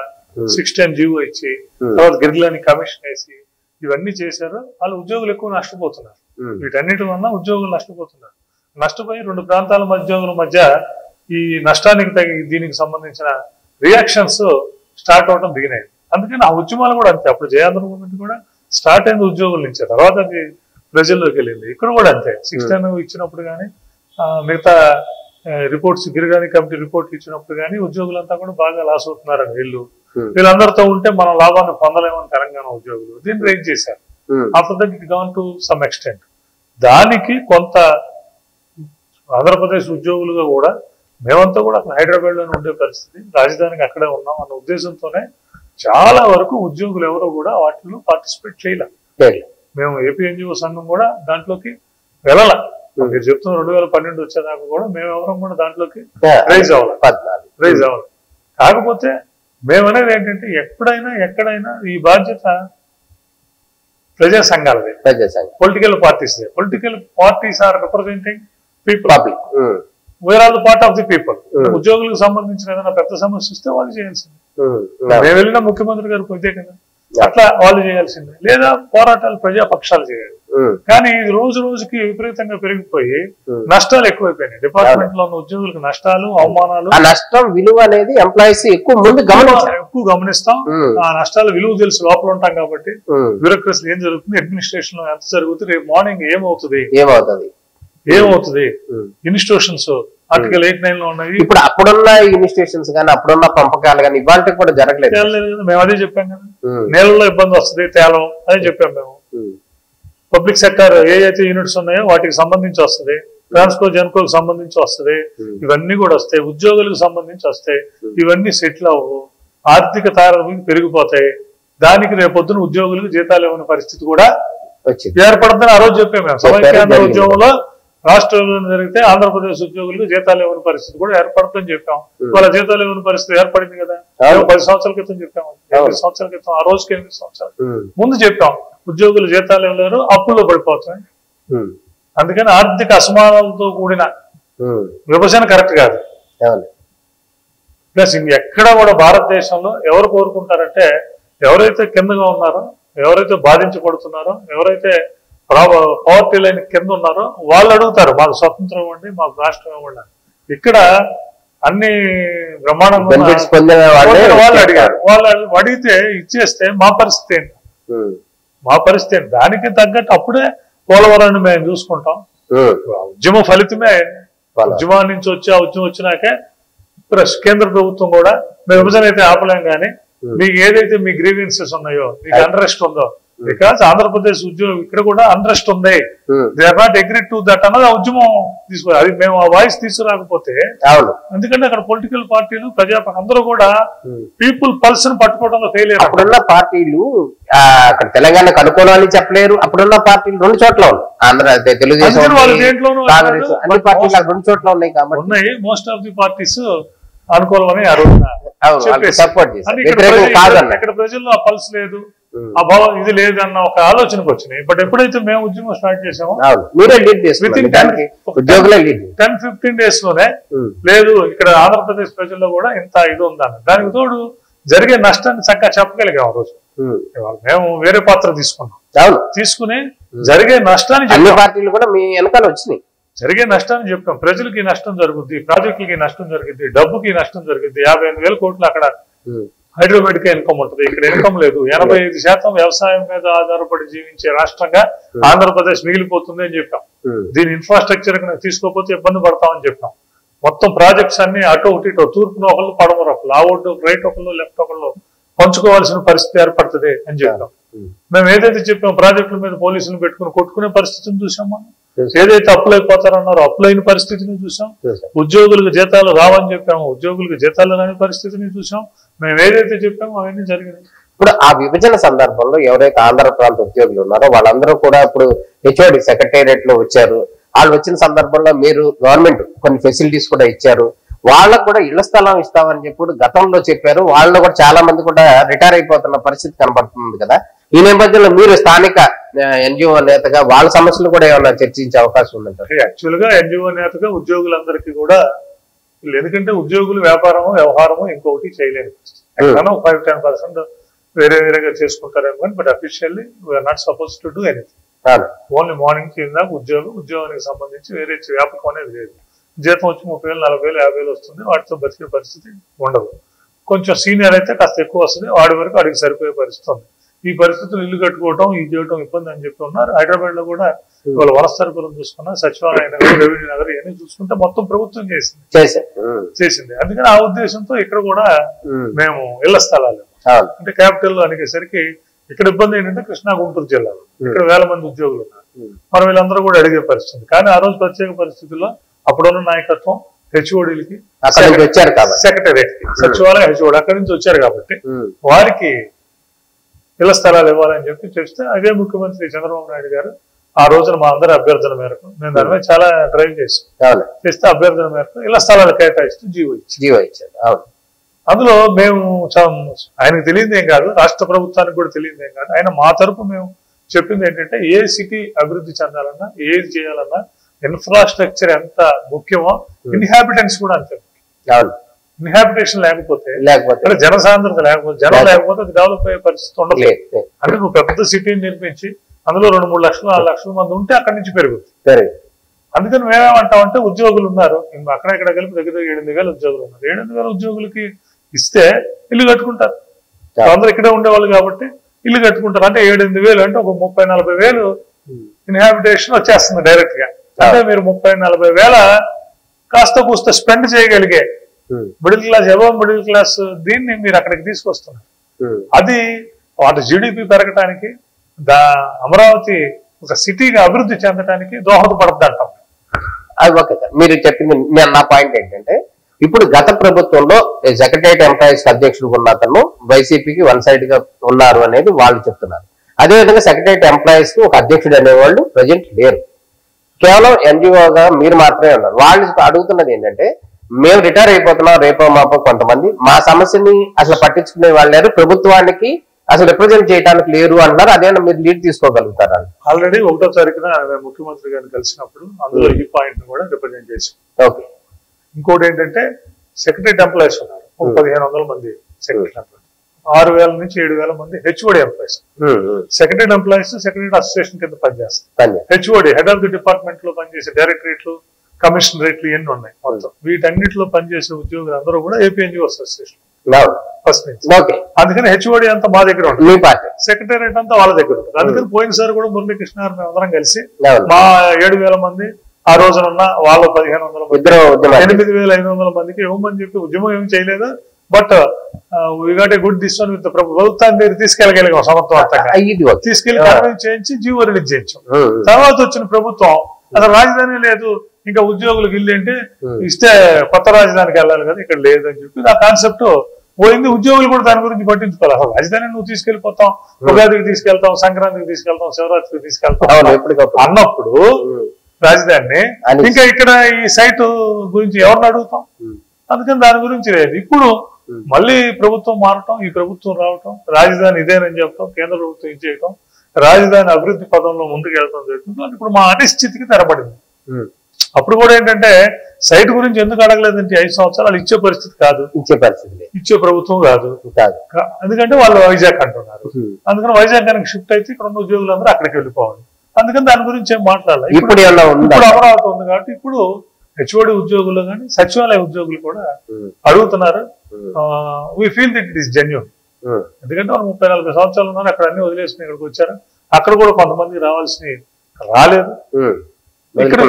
610 జీవో ఇచ్చి తర్వాత గిరిజలని కమిషన్ వేసి ఇవన్నీ చేశారు. వాళ్ళు ఉద్యోగులు ఎక్కువ నష్టపోతున్నారు. వీటన్నిటి వల్ల ఉద్యోగులు నష్టపోతున్నారు. నష్టపోయి 2 ప్రాంతాల ఉద్యోగుల మధ్య ఈ నష్టానికి దీనికి సంబంధించిన రియాక్షన్స్ స్టార్ట్ అవడం దిగినాయి. అందుకని ఆ ఉద్యమాలు కూడా అంతే. అప్పుడు జయాంధ్ర మూవ్మెంట్ కూడా స్టార్ట్ అయింది ఉద్యోగుల నుంచే, తర్వాత అది ప్రజల్లోకి వెళ్ళింది. ఇక్కడ కూడా అంతే. 610 ఇచ్చినప్పుడు కానీ, మిగతా రిపోర్ట్స్ గిరిజని కమిటీ రిపోర్ట్ ఇచ్చినప్పుడు కానీ ఉద్యోగులంతా కూడా బాగా లాస్ అవుతున్నారని వీళ్ళందరితో ఉంటే మనం లాభాన్ని పొందలేమని తెలంగాణ ఉద్యోగులు దీన్ని రైజ్ చేశారు. After that it gone to some extent. దానికి కొంత ఆంధ్రప్రదేశ్ ఉద్యోగులుగా కూడా మేమంతా కూడా అక్కడ హైదరాబాద్ లోనే ఉండే పరిస్థితి, రాజధానికి అక్కడే ఉన్నాం అన్న ఉద్దేశంతోనే చాలా వరకు ఉద్యోగులు ఎవరు కూడా వాటిలో పార్టిసిపేట్ చేయలేదు. మేము ఏపీ ఎన్జిఓ సంఘం కూడా దాంట్లోకి వెళ్ళాల. మీరు చెప్తున్న 2012 వచ్చేదాకా కూడా మేము ఎవరం కూడా దాంట్లోకి రైజ్ అవ్వాలి. కాకపోతే మేమనేది ఏంటంటే ఎక్కడైనా ఈ బాధ్యత ప్రజా సంఘాలదే, political parties. Political parties are representing people. We are all the part of the people. ఉద్యోగులకు సంబంధించిన ఏదైనా పెద్ద సమస్య వస్తే వాళ్ళు చేయాల్సింది. మేము వెళ్ళిన ముఖ్యమంత్రి గారికి ఇదే కదా, అట్లా వాళ్ళు చేయాల్సిందే. లేదా పోరాటాలు ప్రజాపక్షాలు చేయాలి. కానీ ఇది రోజు రోజుకి విపరీతంగా పెరిగిపోయి నష్టాలు ఎక్కువైపోయినాయి. డిపార్ట్మెంట్ లో ఉన్న ఉద్యోగులకు నష్టాలు, అవమానాలు. ఆ నష్టం విలువ అనేది ఎంప్లాయీస్ ఎక్కువ గమనిస్తాం. ఆ నష్టాల విలువ తెలుసు, లోపల ఉంటాం కాబట్టి. బ్యూరోక్రసీ ఏం జరుగుతుంది, అడ్మినిస్ట్రేషన్ లో ఎంత జరుగుతుంది, రేపు మార్నింగ్ ఏమవుతుంది, ఇన్స్టిట్యూషన్స్ ఆర్టికల్ 89 లో ఉన్నాయి. ఇప్పుడు అప్పుడున్న ఇన్స్టిట్యూషన్స్ కానీ అప్పుడున్న పంపకాలు కానీ ఇవాళ కూడా జరగలేదు. మేము అదే చెప్పాం కదా, నేలలో ఇబ్బంది వస్తుంది తేలం, అదే చెప్పాం మేము. పబ్లిక్ సెక్టర్ ఏదైతే యూనిట్స్ ఉన్నాయో వాటికి సంబంధించి వస్తుంది, ట్రాన్స్కో జెన్కోకి సంబంధించి వస్తుంది, ఇవన్నీ కూడా వస్తాయి. ఉద్యోగులకు సంబంధించి వస్తాయి. ఇవన్నీ సెటిల్ అవ్వవు, ఆర్థిక తారతమ్యం పెరిగిపోతాయి. దానికి రేపొద్దున ఉద్యోగులకు జీతాలు ఇవ్వని పరిస్థితి కూడా ఏర్పడుతుందని ఆ రోజు చెప్పాము మేము. సమైక్యాంధ్ర ఉద్యమంలో రాష్ట్రంలో జరిగితే ఆంధ్రప్రదేశ్ ఉద్యోగులకు జీతాలు ఇవ్వని పరిస్థితి కూడా ఏర్పడుతుందని చెప్పాం. వాళ్ళ జీతాలు ఇవ్వని పరిస్థితి ఏర్పడింది కదా. 10 సంవత్సరాల క్రితం చెప్పాము, 8 సంవత్సరాల క్రితం, ఆ రోజుకి 8 సంవత్సరాలు ముందు చెప్పాం. ఉద్యోగులు జీతాలు ఇవ్వలేరు, అప్పుల్లో పడిపోతాయి. అందుకని ఆర్థిక అసమానాలతో కూడిన విభజన కరెక్ట్ కాదు. ప్లస్ ఎక్కడ కూడా భారతదేశంలో ఎవరు కోరుకుంటారంటే ఎవరైతే కిందగా ఉన్నారో, ఎవరైతే బాధించబడుతున్నారో, ఎవరైతే పవర్టీ లైన్ కింద ఉన్నారో వాళ్ళు అడుగుతారు మాకు స్వతంత్రం ఇవ్వండి, మాకు రాష్ట్రం ఇవ్వండి. ఇక్కడ అన్ని బ్రహ్మాండంగా వాళ్ళు అడిగారు. వాళ్ళు అడిగితే ఇచ్చేస్తే మా పరిస్థితి ఏంటి? మా పరిస్థితి ఏంటి? దానికి తగ్గట్టు అప్పుడే పోలవరాన్ని మేము చూసుకుంటాం. ఉద్యమ ఫలితమే, ఉద్యమం నుంచి వచ్చి ఆ ఉద్యమం వచ్చినాకే కేంద్ర ప్రభుత్వం కూడా మేము విభజన అయితే ఆపలేం, కానీ మీకు ఏదైతే మీ గ్రీవెన్సెస్ ఉన్నాయో, మీకు అండరెస్ట్ ఉందో, బికాస్ ఆంధ్రప్రదేశ్ ఉద్యమం ఇక్కడ కూడా అండరెస్ట్ ఉంది, they are not agree to that అన్నది ఆ ఉద్యమం తీసుకో. అది మేము ఆ వాయిస్ తీసుకురాకపోతే, ఎందుకంటే అక్కడ పొలిటికల్ పార్టీలు ప్రజాపక్షం అందరూ కూడా పీపుల్ పల్స్ ని పట్టుకోవడంలో ఫెయిల్ అయ్యారు. అప్పుడున్న పార్టీలు అక్కడ తెలంగాణకు అనుకూలమని చెప్పలేరు. అప్పుడున్న పార్టీలు 2 చోట్ల ఉన్నాయి, తెలుగుదేశం కాంగ్రెస్, అన్ని పార్టీలు 2 చోట్ల ఉన్నాయి కాబట్టి ఉన్నాయి. మోస్ట్ ఆఫ్ ది పార్టీస్ అనుకూలమని ఆ రోజున సపోర్ట్ ఇక్కడ ప్రజల్లో ఆ పల్స్ లేదు, ఆ భావం ఇది లేదు అన్న ఒక ఆలోచనకు వచ్చినాయి. బట్ ఎప్పుడైతే మేము ఉద్యమం స్టార్ట్ చేసామో 10-15 days లోనే లేదు ఇక్కడ ఆంధ్రప్రదేశ్ ప్రజల్లో కూడా ఇంత ఇది ఉందని, దానికి తోడు జరిగే నష్టాన్ని చక్కగా చెప్పగలిగాం. ఆ రోజు మేము వేరే పాత్ర తీసుకుని జరిగే నష్టాన్ని అన్ని పార్టీలు కూడా మీ వెనకాల వచ్చినాయి. జరిగే నష్టాన్ని చెప్పాం. ప్రజలకి నష్టం జరుగుద్ది, ప్రాజెక్టులకి నష్టం జరుగుద్ది, డబ్బుకి నష్టం జరుగుద్ది. 55,000 కోట్లు అక్కడ హైదరాబాద్ కే ఇన్కమ్ ఉంటుంది, ఇక్కడ ఇన్కమ్ లేదు. 85% వ్యవసాయం మీద ఆధారపడి జీవించే రాష్ట్రంగా ఆంధ్రప్రదేశ్ మిగిలిపోతుంది అని చెప్పాం. దీని ఇన్ఫ్రాస్ట్రక్చర్ తీసుకోకపోతే ఇబ్బంది పడతామని చెప్పాం. మొత్తం ప్రాజెక్ట్స్ అన్ని అటు ఇటు, తూర్పున ఒకళ్ళు, పడమర ఒకళ్ళు, ఆ ఒడ్డు రైట్ ఒకళ్ళు, లెఫ్ట్ ఒకళ్ళు పంచుకోవాల్సిన పరిస్థితి ఏర్పడుతుంది అని చెప్పాం. మేము ఏదైతే చెప్పాం ప్రాజెక్టుల మీద పోలీసులు పెట్టుకుని కొట్టుకునే పరిస్థితిని చూసాం. మనం ఏదైతే అప్పులైపోతారన్నారో అప్పులైన పరిస్థితిని చూసాం. ఉద్యోగులకు జీతాలు రావని చెప్పాము, ఉద్యోగులకు జీతాలు రాని పరిస్థితిని చూసాం. మేము ఏదైతే చెప్పామో అవన్నీ జరిగినాయి. ఇప్పుడు ఆ విభజన సందర్భంలో ఎవరైతే ఆంధ్ర ప్రాంత ఉద్యోగులు ఉన్నారో వాళ్ళందరూ కూడా ఇప్పుడు హెచ్ఓడి సెక్రటేరియట్ లో వచ్చారు. వాళ్ళు వచ్చిన సందర్భంలో మీరు గవర్నమెంట్ కొన్ని ఫెసిలిటీస్ కూడా ఇచ్చారు. వాళ్ళకు కూడా ఇళ్ల స్థలం ఇస్తామని చెప్పి గతంలో చెప్పారు. వాళ్ళు కూడా చాలా మంది కూడా రిటైర్ అయిపోతున్న పరిస్థితి కనబడుతుంది కదా. ఈ నేపథ్యంలో మీరు స్థానిక ఎన్జిఓ నేతగా వాళ్ళ సమస్యలు కూడా ఏమైనా చర్చించే అవకాశం ఉందంటారు? యాక్చువల్ గా ఎన్జిఓ నేతగా ఉద్యోగులందరికీ కూడా, ఎందుకంటే ఉద్యోగులు వ్యాపారము వ్యవహారము ఇంకొకటి చేయలేని పరిస్థితి. 5-10% వేరే వేరేగా చేసుకుంటారేమో కానీ, but officially we are not suppose to do anything. Only morning కిందాక ఉద్యోగానికి సంబంధించి వేరే వ్యాపకం అనేది లేదు. జీతం వచ్చి 30,000, 40,000, 50,000 వస్తుంది, వాటితో బతికే పరిస్థితి ఉండదు. కొంచెం సీనియర్ అయితే కాస్త ఎక్కువ వస్తుంది, వాడి వరకు వాడికి సరిపోయే పరిస్థితి ఉంది. ఈ పరిస్థితులు ఇల్లు కట్టుకోవడం, ఇది చేయడం ఇబ్బంది అని చెప్పి ఉన్నారు. హైదరాబాద్ లో కూడా వాళ్ళు వనస్థలపురం చూసుకున్నా, సచివాలయ నగర్, రెవెన్యూ నగర్ ఇవన్నీ చూసుకుంటే మొత్తం ప్రభుత్వం చేసింది. అందుకని ఆ ఉద్దేశంతో ఇక్కడ కూడా మేము ఇళ్ల స్థలాలు అంటే క్యాపిటల్ అనేసరికి ఇక్కడ ఇబ్బంది ఏంటంటే కృష్ణా, గుంటూరు జిల్లాలో ఇక్కడ 1000 మంది ఉద్యోగులు ఉన్నారు. మరి వీళ్ళందరూ కూడా అడిగే పరిస్థితి. కానీ ఆ రోజు ప్రత్యేక పరిస్థితుల్లో అప్పుడున్న నాయకత్వం హెచ్ఓడీలకి, సెక్రటేరియట్ కి, సచివాలయ హెచ్ఓడి అక్కడి నుంచి వచ్చారు కాబట్టి వారికి ఇళ్ల స్థలాలు ఇవ్వాలని చెప్పి చేస్తే, అదే ముఖ్యమంత్రి చంద్రబాబు నాయుడు గారు ఆ రోజున మా అందరి అభ్యర్థన మేరకు, మేము దాని మీద చాలా డ్రైవ్ చేస్తే అభ్యర్థన మేరకు ఇళ్ల స్థలాలు కేటాయిస్తూ జీవో ఇచ్చారు. అందులో మేము ఆయనకు తెలియదు ఏం కాదు, రాష్ట్ర ప్రభుత్వానికి కూడా తెలియదు ఏం కాదు. ఆయన మా తరపు మేము చెప్పింది ఏంటంటే, ఏ సిటీ అభివృద్ధి చెందాలన్నా, ఏది చేయాలన్నా ఇన్ఫ్రాస్ట్రక్చర్ ఎంత ముఖ్యమో ఇన్హాబిటెంట్స్ కూడా అంతే. ఇన్హాబిటేషన్ లేకపోతే జనసాంద్రత లేకపోతే, జనం లేకపోతే అది డెవలప్ అయ్యే పరిస్థితి ఉండదు. అంటే నువ్వు పెద్ద సిటీని నిర్మించి అందులో 2-3 లక్షలు 4 లక్షల మంది ఉంటే అక్కడి నుంచి పెరుగుతుంది. అందుకని మేమేమంటామంటే, ఉద్యోగులు ఉన్నారు అక్కడెక్కడ కలిపి దగ్గర 7,000 ఉద్యోగులు ఉన్నారు. 7,000 ఉద్యోగులకి ఇస్తే ఇల్లు కట్టుకుంటారు. అందరూ ఇక్కడే ఉండేవాళ్ళు కాబట్టి ఇల్లు కట్టుకుంటారు. అంటే 7,000 అంటే ఒక 30,000-40,000 ఇన్హాబిటేషన్ వచ్చేస్తుంది డైరెక్ట్ గా. అంటే మీరు 30,000-40,000 కాస్త కూస్త స్పెండ్ చేయగలిగే middle class, above middle class దీన్ని మీరు అక్కడికి తీసుకొస్తున్నారు. అది వాటి జీడిపి పెరగటానికి, అమరావతి ఒక సిటీగా అభివృద్ధి చెందడానికి దోహదపడద్దు అంటాం. అది ఓకే సార్, మీరు చెప్పింది. నా పాయింట్ ఏంటంటే, ఇప్పుడు గత ప్రభుత్వంలో సెక్రటేరియట్ ఎంప్లాయీస్ అధ్యక్షుడు ఉన్న అతను వైసీపీకి 1 సైడ్ గా ఉన్నారు అనేది వాళ్ళు చెప్తున్నారు. అదేవిధంగా సెక్రటేరియట్ ఎంప్లాయీస్ కి ఒక అధ్యక్షుడు అనేవాళ్ళు ప్రజెంట్ లేరు. కేవలం ఎన్జిఓగా మీరు మాత్రమే ఉన్నారు. వాళ్ళు అడుగుతున్నది ఏంటంటే, మేము రిటైర్ అయిపోతున్నాం రేపో మాపో, కొంతమంది మా సమస్యని అసలు పట్టించుకునే వాళ్ళు లేరు, ప్రభుత్వానికి అసలు రిప్రజెంట్ చేయడానికి లేరు అంటున్నారు. అదేనా మీరు లీడ్ తీసుకోగలుగుతారా? ఆల్రెడీ 1వ తారీఖున ముఖ్యమంత్రి గారిని కలిసినప్పుడు అందులో ఈ పాయింట్ కూడా రిప్రజెంట్ చేశాం. ఓకే. ఇంకోటి ఏంటంటే సెక్రటరీ ఎంప్లాయీస్ ఉన్నారు, 1500 మంది సెక్రటరీ ఎంప్లాయీస్, 6000 నుంచి 7000 మంది HOD employees. Secretary employees secretary association కింద పనిచేస్తారు. HOD head of the department లో పనిచేసే డైరెక్టరేట్లు, కమిషనరేట్లు ఇవన్నీ ఉన్నాయి. మొత్తం వీటన్నిటిలో పనిచేసే ఉద్యోగులు అందరూ కూడా ఏపీఎన్జిఓ అసోసియేషన్ ఫస్ట్ నుంచి. అందుకని హెచ్ఓడి అంతా మా దగ్గర ఉంటుంది, సెక్రటేరియట్ అంతా వాళ్ళ దగ్గర ఉంటుంది. అందుకని పోయినసారి కూడా మురళీకృష్ణ గారు మేము అందరం కలిసి మా 7000 మంది ఆ రోజున ఉన్న వాళ్ళు 1500 మంది 8500 మందికి ఇవ్వమని చెప్పి ఉద్యమం ఏమి చేయలేదు. But we got a good decision with ప్రభుత్వాన్ని తీసుకెళ్ళగలిగాం, సమర్థవంతంగా తీసుకెళ్లి చేయించి జీవో రిలీజ్ చేయించాం. తర్వాత వచ్చిన ప్రభుత్వం అసలు రాజధాని లేదు, ఇంకా ఉద్యోగులకు ఇల్లు అంటే ఇస్తే కొత్త రాజధానికి వెళ్ళాలి కదా, ఇక్కడ లేదని చెప్పి ఆ కాన్సెప్ట్ పోయింది. ఉద్యోగులు కూడా దాని గురించి పట్టించుకోవాలి. అసలు రాజధాని నువ్వు తీసుకెళ్లిపోతాం, ఉగాదికి తీసుకెళ్తాం, సంక్రాంతికి తీసుకెళ్తాం, శివరాత్రికి తీసుకెళ్తాం అన్నప్పుడు రాజధానిని ఇంకా ఇక్కడ ఈ సైట్ గురించి ఎవరిని అడుగుతాం? అందుకని దాని గురించి లేదు. ఇప్పుడు మళ్ళీ ప్రభుత్వం మారటం, ఈ ప్రభుత్వం రావటం, రాజధాని ఇదేనని చెప్పటం, కేంద్ర ప్రభుత్వం ఇచ్చేయటం, రాజధాని అభివృద్ధి పదంలో ముందుకు వెళ్ళడం జరుగుతుంది. ఇప్పుడు మా అనిశ్చితికి తెరపడింది. అప్పుడు కూడా ఏంటంటే సైట్ గురించి ఎందుకు అడగలేదంటే 5 సంవత్సరాలు ఇచ్చే పరిస్థితి కాదు, ఇచ్చే ప్రభుత్వం కాదు. ఎందుకంటే వాళ్ళు వైజాగ్ అంటున్నారు. అందుకని వైజాగ్ కనుక షిఫ్ట్ అయితే ఇక్కడ ఉన్న ఉద్యోగులందరూ అక్కడికి వెళ్ళిపోవాలి. అందుకని దాని గురించి ఏం మాట్లాడాలి. ఇప్పుడు అమరావతి ఉంది కాబట్టి ఇప్పుడు హెచ్ఓడి ఉద్యోగులు కానీ సచివాలయ ఉద్యోగులు కూడా అడుగుతున్నారు. We feel that it is genuine. ఎందుకంటే వాళ్ళు 30-40 సంవత్సరాలు ఉన్నారు, అక్కడ అన్ని వదిలేసుకుని ఇక్కడికి వచ్చారు. అక్కడ కూడా కొంతమంది రావాల్సిన రాలేదు, ఇక్కడ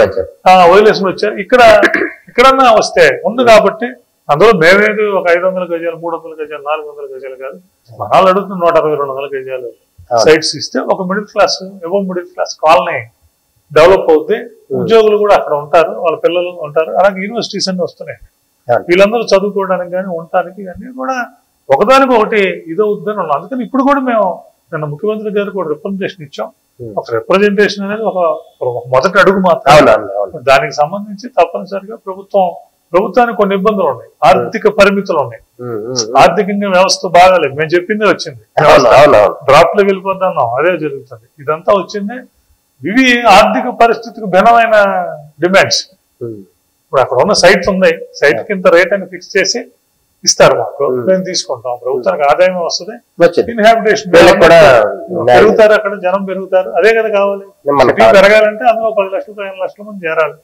వదిలేసుకుని వచ్చారు. ఇక్కడన్నా వస్తే ఉంది కాబట్టి అందులో మేమేది ఒక 500 గజాలు, 300 గజాలు, 400 గజాలు కాదు, మనాలు అడుగుతున్న 160-200 గజాలు సైట్స్ ఇస్తే ఒక middle class, above middle class colony develop అవుద్ది. ఉద్యోగులు కూడా అక్కడ ఉంటారు, వాళ్ళ పిల్లలు ఉంటారు. అలాగే యూనివర్సిటీస్ అన్ని వస్తున్నాయి, వీళ్ళందరూ చదువుకోవడానికి కానీ ఉండటానికి అన్ని కూడా ఒకదానికి ఒకటి ఇదవుద్దని ఉన్నాం. అందుకని ఇప్పుడు కూడా మేము నిన్న ముఖ్యమంత్రి గారికి ఒక రిప్రజెంటేషన్ ఇచ్చాం. ఒక రిప్రజెంటేషన్ అనేది ఒక మొదటి అడుగు మాత్రం. దానికి సంబంధించి తప్పనిసరిగా ప్రభుత్వానికి కొన్ని ఇబ్బందులు ఉన్నాయి, ఆర్థిక పరిమితులు ఉన్నాయి, ఆర్థికంగా వ్యవస్థ బాగాలేదు. మేము చెప్పిందే వచ్చింది, డ్రాప్ లో వెళ్ళిపోతున్నాం, అదే జరుగుతుంది. ఇదంతా వచ్చింది. ఇవి ఆర్థిక పరిస్థితికి భిన్నమైన డిమాండ్స్. ఇప్పుడు అక్కడ ఉన్న సైట్స్ ఉన్నాయి, సైట్ కి ఇంత రేట్ అని ఫిక్స్ చేసి ఇస్తారు మాకు, మేము తీసుకుంటాం. ప్రభుత్వానికి ఆదాయం వస్తుంది, ఇన్హాబిటేషన్ పెరుగుతారు, అక్కడ జనం పెరుగుతారు. అదే కదా కావాలి. సిటీ పెరగాలంటే అందులో 10 లక్షలు 15 లక్షల మంది చేరాలి.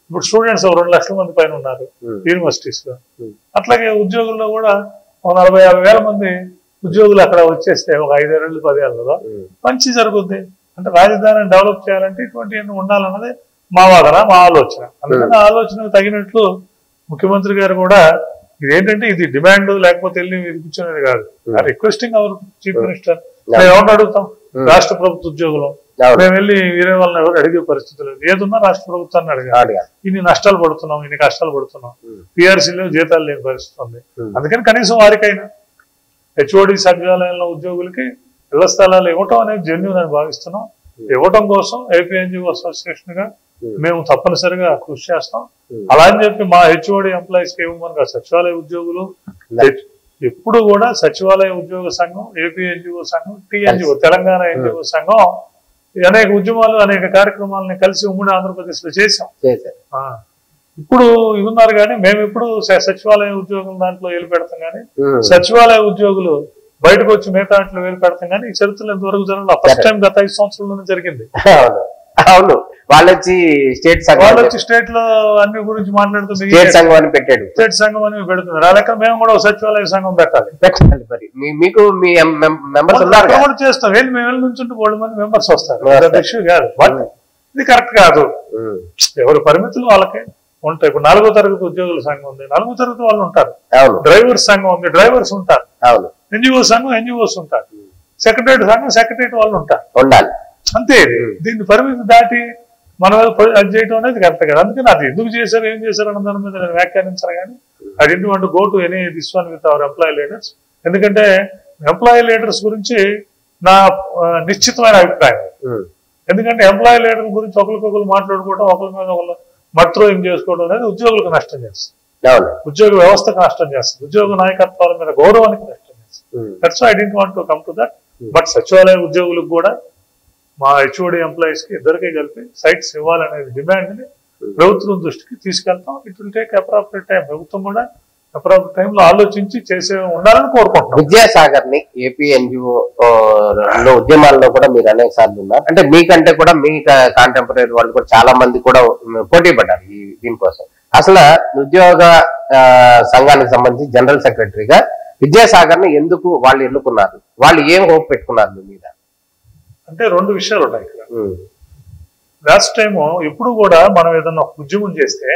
ఇప్పుడు స్టూడెంట్స్ 2 లక్షల మంది పైన ఉన్నారు యూనివర్సిటీస్ లో. అట్లాగే ఉద్యోగుల్లో కూడా 40-50 వేల మంది ఉద్యోగులు అక్కడ వచ్చేస్తే ఒక 5 ఏళ్ళు 10 ఏళ్ళలో మంచి జరుగుద్ది. అంటే రాజధానిని డెవలప్ చేయాలంటే ఇటువంటివన్నీ ఉండాలన్నది మా వాదన, మా ఆలోచన. అందుకని ఆ ఆలోచనకు తగినట్లు ముఖ్యమంత్రి గారు కూడా ఇదేంటంటే ఇది డిమాండ్ లేకపోతే వెళ్ళి కూర్చునేది కాదు. Requesting our chief minister. మేము ఎవరిని అడుగుతాం? రాష్ట్ర ప్రభుత్వ ఉద్యోగులు. మేము వెళ్ళి వేరే వాళ్ళని ఎవరు అడిగే పరిస్థితి లేదు. ఏదున్నా రాష్ట్ర ప్రభుత్వాన్ని అడగాలి. ఇన్ని నష్టాలు పడుతున్నాం, ఇన్ని కష్టాలు పడుతున్నాం, పిఆర్సీలో జీతాలు లేని పరిస్థితి ఉంది. అందుకని కనీసం వారికైనా హెచ్ఓడి సచివాలయంలో ఉద్యోగులకి ఇళ్ల స్థలాలు ఇవ్వటం అనేది జెన్యూన్ అని భావిస్తున్నాం. ఇవ్వటం కోసం ఏపీఎన్జిఓ అసోసియేషన్ గా మేము తప్పనిసరిగా కృషి చేస్తాం. అలా అని చెప్పి మా హెచ్ఓడి ఎంప్లాయీస్ కి ఇవ్వమని సచివాలయ ఉద్యోగులు ఎప్పుడు కూడా సచివాలయ ఉద్యోగ సంఘం, ఏపీఎన్జిఓ సంఘం, టీఎన్జిఓ తెలంగాణ ఎన్జిఓ సంఘం అనేక ఉద్యమాలు, అనేక కార్యక్రమాలని కలిసి ఉమ్మడి ఆంధ్రప్రదేశ్ లో చేసాం. ఇప్పుడు ఇస్తున్నారు కానీ మేము ఎప్పుడు సచివాలయ ఉద్యోగుల దాంట్లో వేలు పెడతాం కానీ సచివాలయ ఉద్యోగులు బయటకు వచ్చి మిగతా దాంట్లో వేలు పెడతాం కానీ ఈ చరిత్రలో ఎంతవరకు జరగదు. ఫస్ట్ టైం గత 5 సంవత్సరాల్లోనే జరిగింది. అవును, వాళ్ళొచ్చి స్టేట్ లో అన్ని గురించి మాట్లాడుతూ స్టేట్ సంఘం అని పెట్టాడు, స్టేట్ సంఘం అని పెడుతున్నారు. ఆ లెక్క మేము కూడా సచివాలయ సంఘం పెట్టాలి. మీకు మీ మెంబర్స్ కూడా చేస్తాం. మేము వెళ్ళి నుంచి 100 మంది మెంబర్స్ వస్తారు, ఇష్యూ కాదు. బట్ ఇది కరెక్ట్ కాదు. ఎవరి పరిమితులు వాళ్ళకే ఉంటాయి. ఇప్పుడు 4వ తరగతి ఉద్యోగుల సంఘం ఉంది, 4వ తరగతి వాళ్ళు ఉంటారు. డ్రైవర్స్ సంఘం ఉంది, డ్రైవర్స్ ఉంటారు. ఎన్జిఓ సంఘం ఎన్జిఓస్ ఉంటారు. సెక్రటరీ సంఘం సెక్రటరీ వాళ్ళు ఉంటారు. అంతే. దీన్ని పరిమితి దాటి మనం అది చేయడం అనేది కరెక్ట్ కదా. అందుకని అది ఎందుకు చేశారు, ఏం చేశారు అన్న దాని మీద నేను వ్యాఖ్యానించాను కానీ I don't want to go to any this one with our employee leaders. ఎందుకంటే ఎంప్లాయీ లీడర్స్ గురించి నా నిశ్చితమైన అభిప్రాయం. ఎందుకంటే ఎంప్లాయీ లీడర్ గురించి ఒకరికొకరు మాట్లాడుకోవడం, ఒకరి మీద ఒకరు మట్రోయింగ్ చేసుకోవడం అనేది ఉద్యోగులకు నష్టం చేస్తుంది, ఉద్యోగ వ్యవస్థకు నష్టం చేస్తుంది, ఉద్యోగ నాయకత్వాల మీద గౌరవానికి నష్టం చేస్తుంది. That's I don't want to come to that. But సచివాలయ ఉద్యోగులకు కూడా మా హెచ్ఓడి ఎంప్లాయీస్ కి ఇద్దరికీ కలిపి సైట్స్ ఇవ్వాలనేది డిమాండ్ ని ప్రభుత్వం దృష్టికి తీసుకెళ్తాం. It will take appropriate time. ప్రభుత్వం కూడా అప్రాపరేట్ టైంలో ఆలోచించి చేసే ఉండాలని కోరుకుంటున్నాం. విద్యాసాగర్ ని ఏపీ ఎన్జిఓ ఉద్యమాల్లో కూడా మీరు అనేక సార్లు ఉన్నారు. అంటే మీకంటే కూడా మీ కాంటెంపరీ వాళ్ళు కూడా చాలా మంది కూడా పోటీ పడ్డారు ఈ దీనికోసం. అసలు ఉద్యోగ సంఘానికి సంబంధించి జనరల్ సెక్రటరీగా విద్యాసాగర్ ని ఎందుకు వాళ్ళు ఎన్నుకున్నారు? వాళ్ళు ఏం హోప్ పెట్టుకున్నారు మీ మీద? అంటే రెండు విషయాలు ఉన్నాయి ఇక్కడ. లాస్ట్ టైం ఎప్పుడు కూడా మనం ఏదన్నా ఉద్యమం చేస్తే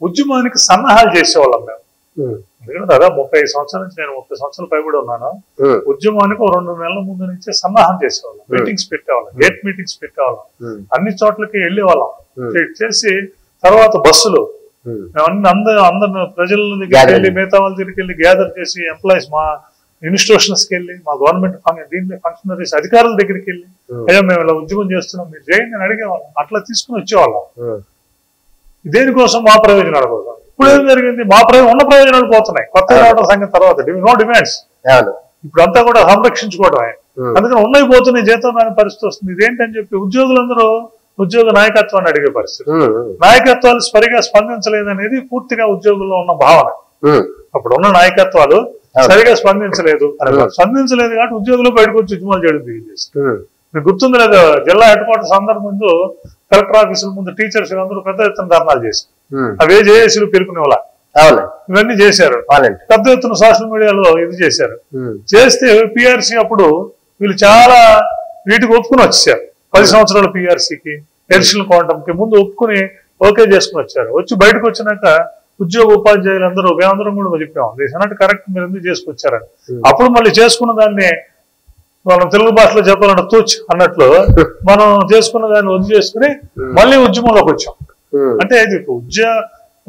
ఉద్యమానికి సన్నాహాలు చేసేవాళ్ళం మేము. ఎందుకంటే దాదాపు 35 సంవత్సరాల నుంచి, నేను 30 సంవత్సరాలు పైబడి ఉన్నాను. ఉద్యమానికి 2 నెలల ముందు నుంచే సన్నాహం చేసేవాళ్ళం, మీటింగ్స్ పెట్టేవాళ్ళం, గేట్ మీటింగ్స్ పెట్టేవాళ్ళం, అన్ని చోట్లకి వెళ్ళేవాళ్ళం. చేసి తర్వాత బస్సులు అందరు ప్రజల దగ్గరికి వెళ్ళి, మిగతా వాళ్ళ దగ్గరికి వెళ్ళి గ్యాదర్ చేసి, ఎంప్లాయీస్ మా ఇన్స్టిట్యూషన్స్ కి వెళ్ళి, మా గవర్నమెంట్ దీంట్లో ఫంక్షనరీస్ అధికారుల దగ్గరికి వెళ్ళి, అయ్యా మేము ఇలా ఉద్యమం చేస్తున్నాం, మీరు చేయండి అని అడిగేవాళ్ళం. అట్లా తీసుకుని వచ్చేవాళ్ళం. దేనికోసం? మా ప్రయోజనాల కోసం. ఇప్పుడు ఏం జరిగింది? మా ఉన్న ప్రయోజనాలు పోతున్నాయి. కొత్త రావడం సంగతి తర్వాత, నో డిమాండ్స్. ఇప్పుడు అంతా కూడా సంరక్షించుకోవడమే. అందుకని ఉన్నవి పోతున్నాయి, జీతం రాని పరిస్థితి వస్తుంది. ఇదేంటని చెప్పి ఉద్యోగులందరూ ఉద్యోగ నాయకత్వాన్ని అడిగే పరిస్థితి. నాయకత్వాలు సరిగా స్పందించలేదనేది పూర్తిగా ఉద్యోగుల్లో ఉన్న భావన. అప్పుడు ఉన్న నాయకత్వాలు సరిగా స్పందించలేదు కాబట్టి ఉద్యోగులు బయటకు వచ్చి ఉద్యమాలు చేయడం దిగేసి. మీకు గుర్తుంది లేదా? జిల్లా హెడ్ క్వార్టర్స్ అందరి ముందు, కలెక్టర్ ఆఫీసుల ముందు టీచర్స్ అందరూ పెద్ద ఎత్తున ధర్నాలు చేశారు. అవే జేఏసీలు పిలుపుని వాళ్ళ ఇవన్నీ చేశారు. పెద్ద ఎత్తున సోషల్ మీడియాలో ఇది చేశారు. చేస్తే పిఆర్సీ అప్పుడు వీళ్ళు చాలా వీటికి ఒప్పుకుని వచ్చేసారు. 10 సంవత్సరాల పిఆర్సీకి, ఎడిషనల్ క్వాంటంకి ముందు ఒప్పుకుని ఓకే చేసుకుని వచ్చారు. వచ్చి బయటకు వచ్చినాక ఉద్యోగ ఉపాధ్యాయులందరూ మేమందరం కూడా చెప్పాము, అన్నట్టు కరెక్ట్ మీరు ఎందుకు చేసుకొచ్చారని. అప్పుడు మళ్ళీ చేసుకున్న దాన్ని మనం తెలుగు భాషలో చెప్పాలంటే తూచ్ అన్నట్లు మనం చేసుకున్న దాన్ని వదిలి చేసుకుని మళ్ళీ ఉద్యమంలోకి వచ్చాం. అంటే ఇది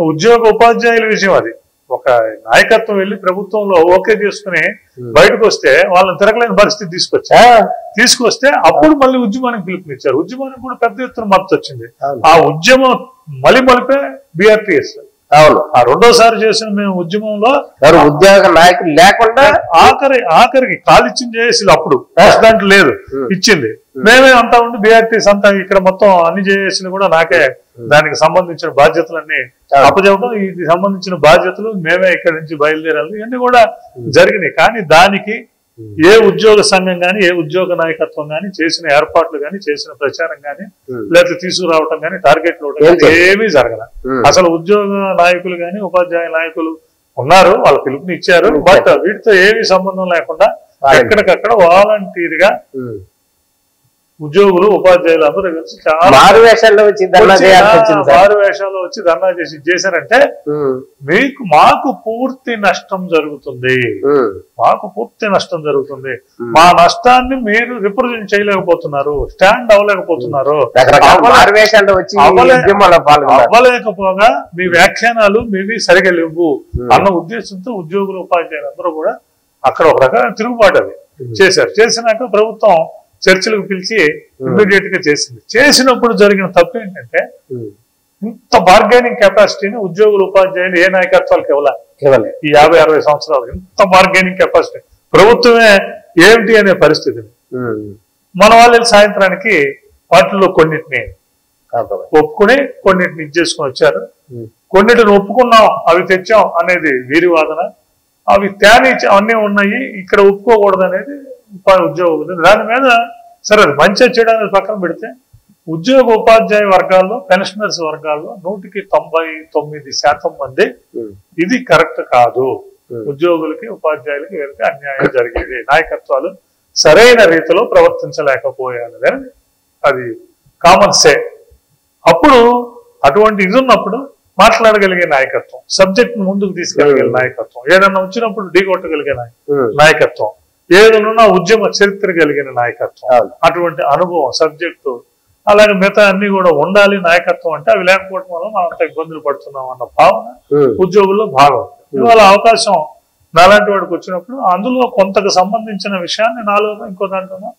ఉద్యోగ ఉపాధ్యాయుల విషయం. అది ఒక నాయకత్వం వెళ్ళి ప్రభుత్వంలో ఓకే చేసుకుని బయటకు వస్తే వాళ్ళని తిరగలేని పరిస్థితి తీసుకొస్తే అప్పుడు మళ్ళీ ఉద్యమానికి పిలుపునిచ్చారు. ఉద్యమానికి కూడా పెద్ద ఎత్తున మద్దతు వచ్చింది. ఆ ఉద్యమం మలిపే బీఆర్టీఎస్. అవును, ఆ రెండోసారి చేసిన మేము ఉద్యమంలో ఉద్యోగ నాయకులు లేకుండా ఆఖరికి కాలిచ్చింది జేఏసీలు. అప్పుడు దాంట్లో లేదు, ఇచ్చింది మేమే అంతా ఉండి బీఆర్టీఎస్ అంతా ఇక్కడ మొత్తం అన్ని జేఏసీలు కూడా నాకే దానికి సంబంధించిన బాధ్యతలన్నీ అప్పచెప్పడం, ఇది సంబంధించిన బాధ్యతలు మేమే ఇక్కడి నుంచి బయలుదేరాలి, ఇవన్నీ కూడా జరిగినాయి. కానీ దానికి ఏ ఉద్యోగ సంఘం గాని, ఏ ఉద్యోగ నాయకత్వం గాని చేసిన ఏర్పాట్లు గాని, చేసిన ప్రచారం గాని, లేకపోతే తీసుకురావటం గాని, టార్గెట్లు ఏమీ జరగల. అసలు ఉద్యోగ నాయకులు గాని, ఉపాధ్యాయ నాయకులు ఉన్నారు, వాళ్ళ పిలుపుని ఇచ్చారు. బట్ వీటితో ఏమీ సంబంధం లేకుండా ఎక్కడికక్కడ వాలంటీర్గా ఉద్యోగులు ఉపాధ్యాయులు అందరూ కలిసి చాలా మారు వేషాల్లో వచ్చి ధర్నా చేశారంటే మాకు పూర్తి నష్టం జరుగుతుంది, మా నష్టాన్ని మీరు రిప్రజెంట్ చేయలేకపోతున్నారు, స్టాండ్ అవ్వలేకపోతున్నారు. అవ్వలేకపోగా మీ వ్యాఖ్యానాలు మీవి సరిగా లేవు అన్న ఉద్దేశంతో ఉద్యోగులు ఉపాధ్యాయులు అందరూ కూడా అక్కడ ఒక రకమైన తిరుగుబాటు అది చేశారు. చేసినాక ప్రభుత్వం చర్చలకు పిలిచి ఇమ్మీడియట్ గా చేసినప్పుడు జరిగిన తప్పు ఏంటంటే, ఇంత బార్గెనింగ్ కెపాసిటీని ఉద్యోగులు ఉపాధ్యాయులు ఏ నాయకత్వాలకు ఇవ్వలే. ఈ 50-60 సంవత్సరాలు ఇంత బార్గెనింగ్ కెపాసిటీ ప్రభుత్వమే ఏమిటి అనే పరిస్థితిని మన వాళ్ళు సాయంత్రానికి వాటిల్లో కొన్నిటిని ఒప్పుకుని కొన్నిటిని ఇచ్చేసుకుని వచ్చారు. కొన్నిటిని ఒప్పుకున్నాం, అవి తెచ్చాం అనేది వీరి వాదన. అవి తేని అన్నీ ఉన్నాయి, ఇక్కడ ఒప్పుకోకూడదు అనేది ఉద్యోగులు. దాని మీద సరే అది మంచిగా చేయడానికి పక్కన పెడితే, ఉద్యోగ ఉపాధ్యాయ వర్గాల్లో, పెన్షనర్స్ వర్గాల్లో 199% మంది ఇది కరెక్ట్ కాదు, ఉద్యోగులకి ఉపాధ్యాయులకి వీళ్ళకి అన్యాయం జరిగేది, నాయకత్వాలు సరైన రీతిలో ప్రవర్తించలేకపోయారు అని అది కామన్ సే. అప్పుడు అటువంటి ఇది ఉన్నప్పుడు మాట్లాడగలిగే నాయకత్వం, సబ్జెక్ట్ ను ముందుకు తీసుకెళ్ళగలిగే నాయకత్వం, ఏదన్నా వచ్చినప్పుడు ఢీకొట్టగలిగే నాయకత్వం, ఏదైనా ఉద్యమ చరిత్ర కలిగిన నాయకత్వం, అటువంటి అనుభవం, సబ్జెక్టు, అలాగే మిగతా అన్ని కూడా ఉండాలి నాయకత్వం. అంటే అవి లేకపోవడం వల్ల మనం అంత ఇబ్బందులు పడుతున్నాం అన్న భావన ఉద్యోగుల్లో భాగం. ఇవాళ అవకాశం నాలాంటి వాడికి వచ్చినప్పుడు అందులో కొంతకు సంబంధించిన విషయాన్ని నాలో ఇంకో దాంట్లో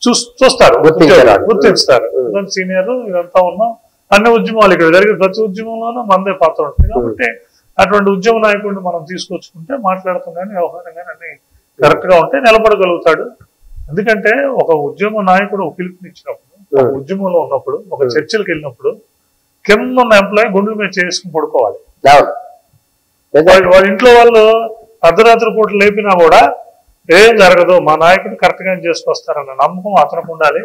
చూస్తారు, గుర్తించారు. గుర్తిస్తారు. సీనియర్ ఇదంతా ఉన్నాం, అన్ని ఉద్యమాలు ఇక్కడ జరిగే ప్రతి ఉద్యమంలోనూ మనదే పాత్ర ఉంటుంది. కాబట్టి అటువంటి ఉద్యమ నాయకుడిని మనం తీసుకొచ్చుకుంటే మాట్లాడుతాం కానీ వ్యవహారం కానీ అన్ని కరెక్ట్ గా ఉంటే నిలబడగలుగుతాడు. ఎందుకంటే ఒక ఉద్యమ నాయకుడు ఒక పిలుపునిచ్చినప్పుడు, ఒక ఉద్యమంలో ఉన్నప్పుడు, ఒక చర్చలకు వెళ్ళినప్పుడు కింద ఉన్న ఎంప్లాయీ గుండెల మీద చేసుకుని పడుకోవాలి. వాళ్ళ ఇంట్లో వాళ్ళు అర్ధరాత్రి పూట లేపినా కూడా ఏం జరగదు, మా నాయకుడు కరెక్ట్ గా చేసుకొస్తారన్న నమ్మకం అతనికి ఉండాలి.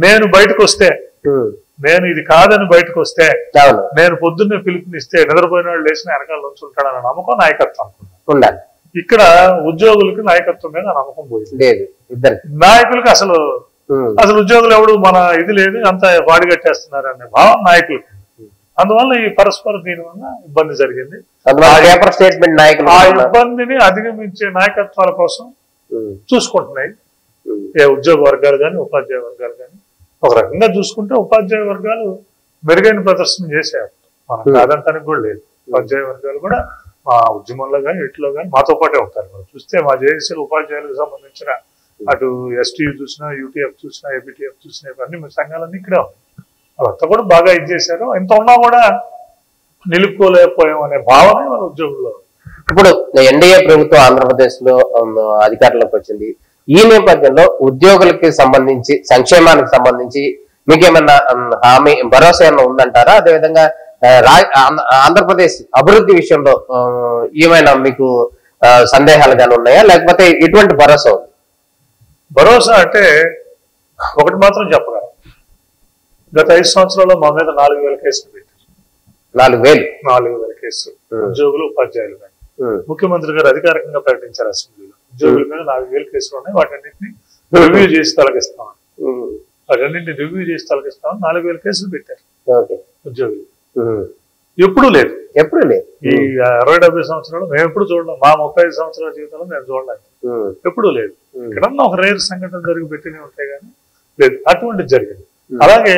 నేను బయటకు వస్తే, నేను ఇది కాదని బయటకు వస్తే, నేను పొద్దున్నే పిలుపునిస్తే నిద్రపోయిన వాళ్ళు లేచిన వెనకాల నుంచి ఉంటాడన్న నమ్మకం నాయకత్వం ఉండాలి. ఇక్కడ ఉద్యోగులకి నాయకత్వం మీద నమ్మకం పోయింది. నాయకులకి అసలు ఉద్యోగులు ఎవడు మన ఇది లేదు, అంతా వాడి కట్టేస్తున్నారు అనే భావం నాయకులకి. అందువల్ల ఈ పరస్పర దీని వల్ల ఇబ్బంది జరిగింది. ఆ ఇబ్బందిని అధిగమించే నాయకత్వాల కోసం చూసుకుంటున్నాయి ఏ ఉద్యోగ వర్గాలు కానీ ఉపాధ్యాయ వర్గాలు కానీ. ఒక రకంగా చూసుకుంటే ఉపాధ్యాయ వర్గాలు మెరుగైన ప్రదర్శన చేశారు, మనం కాదంటానికి కూడా లేదు. ఉపాధ్యాయ వర్గాలు కూడా మా ఉద్యమంలో కానీ వీటిలో కానీ మాతో పాటే ఉంటారు. మనం చూస్తే మా జేఏసీ ఉపాధ్యాయులకు సంబంధించిన అటు ఎస్టీ చూసినా, యూటీఎఫ్ చూసినా, ఏపీటీఎఫ్ చూసినా ఇవన్నీ సంఘాలన్నీ ఇక్కడే ఉన్నాయి. అవంతా కూడా బాగా ఇది చేశారు. ఎంత ఉన్నా కూడా నిలుపుకోలేకపోయాం అనే భావన మన ఉద్యోగుల్లో. ఇప్పుడు ఎన్డీఏ ప్రభుత్వం ఆంధ్రప్రదేశ్ లో అధికారంలోకి వచ్చింది. ఈ నేపథ్యంలో ఉద్యోగులకి సంబంధించి, సంక్షేమానికి సంబంధించి మీకేమన్నా హామీ, భరోసా ఏమన్నా ఉందంటారా? అదేవిధంగా ఆంధ్రప్రదేశ్ అభివృద్ధి విషయంలో ఏమైనా మీకు సందేహాలు కానీ ఉన్నాయా, లేకపోతే ఎటువంటి భరోసా ఉంది? భరోసా అంటే ఒకటి మాత్రం చెప్పగలను, గత 5 సంవత్సరాల్లో మా మీద 4,000 కేసులు పెట్టారు. 4,000 కేసులు ఉద్యోగులు ఉపాధ్యాయులు కానీ. ముఖ్యమంత్రి గారు అధికారికంగా ప్రకటించారు అసెంబ్లీలో, ఉద్యోగుల మీద 4,000 కేసులు ఉన్నాయి, వాటన్నింటినీ రివ్యూ చేసి తొలగిస్తామని. 4,000 కేసులు పెట్టారు ఉద్యోగులు. ఎప్పుడూ లేదు ఈ 60-70 సంవత్సరాలు మేము ఎప్పుడు చూడలేం. మా 35 సంవత్సరాల జీవితంలో మేము చూడలేదు, ఎప్పుడూ లేదు. ఎక్కడన్నా ఒక రేరు సంఘటన జరిగి పెట్టినే ఉంటాయి కానీ లేదు, అటువంటిది జరిగింది. అలాగే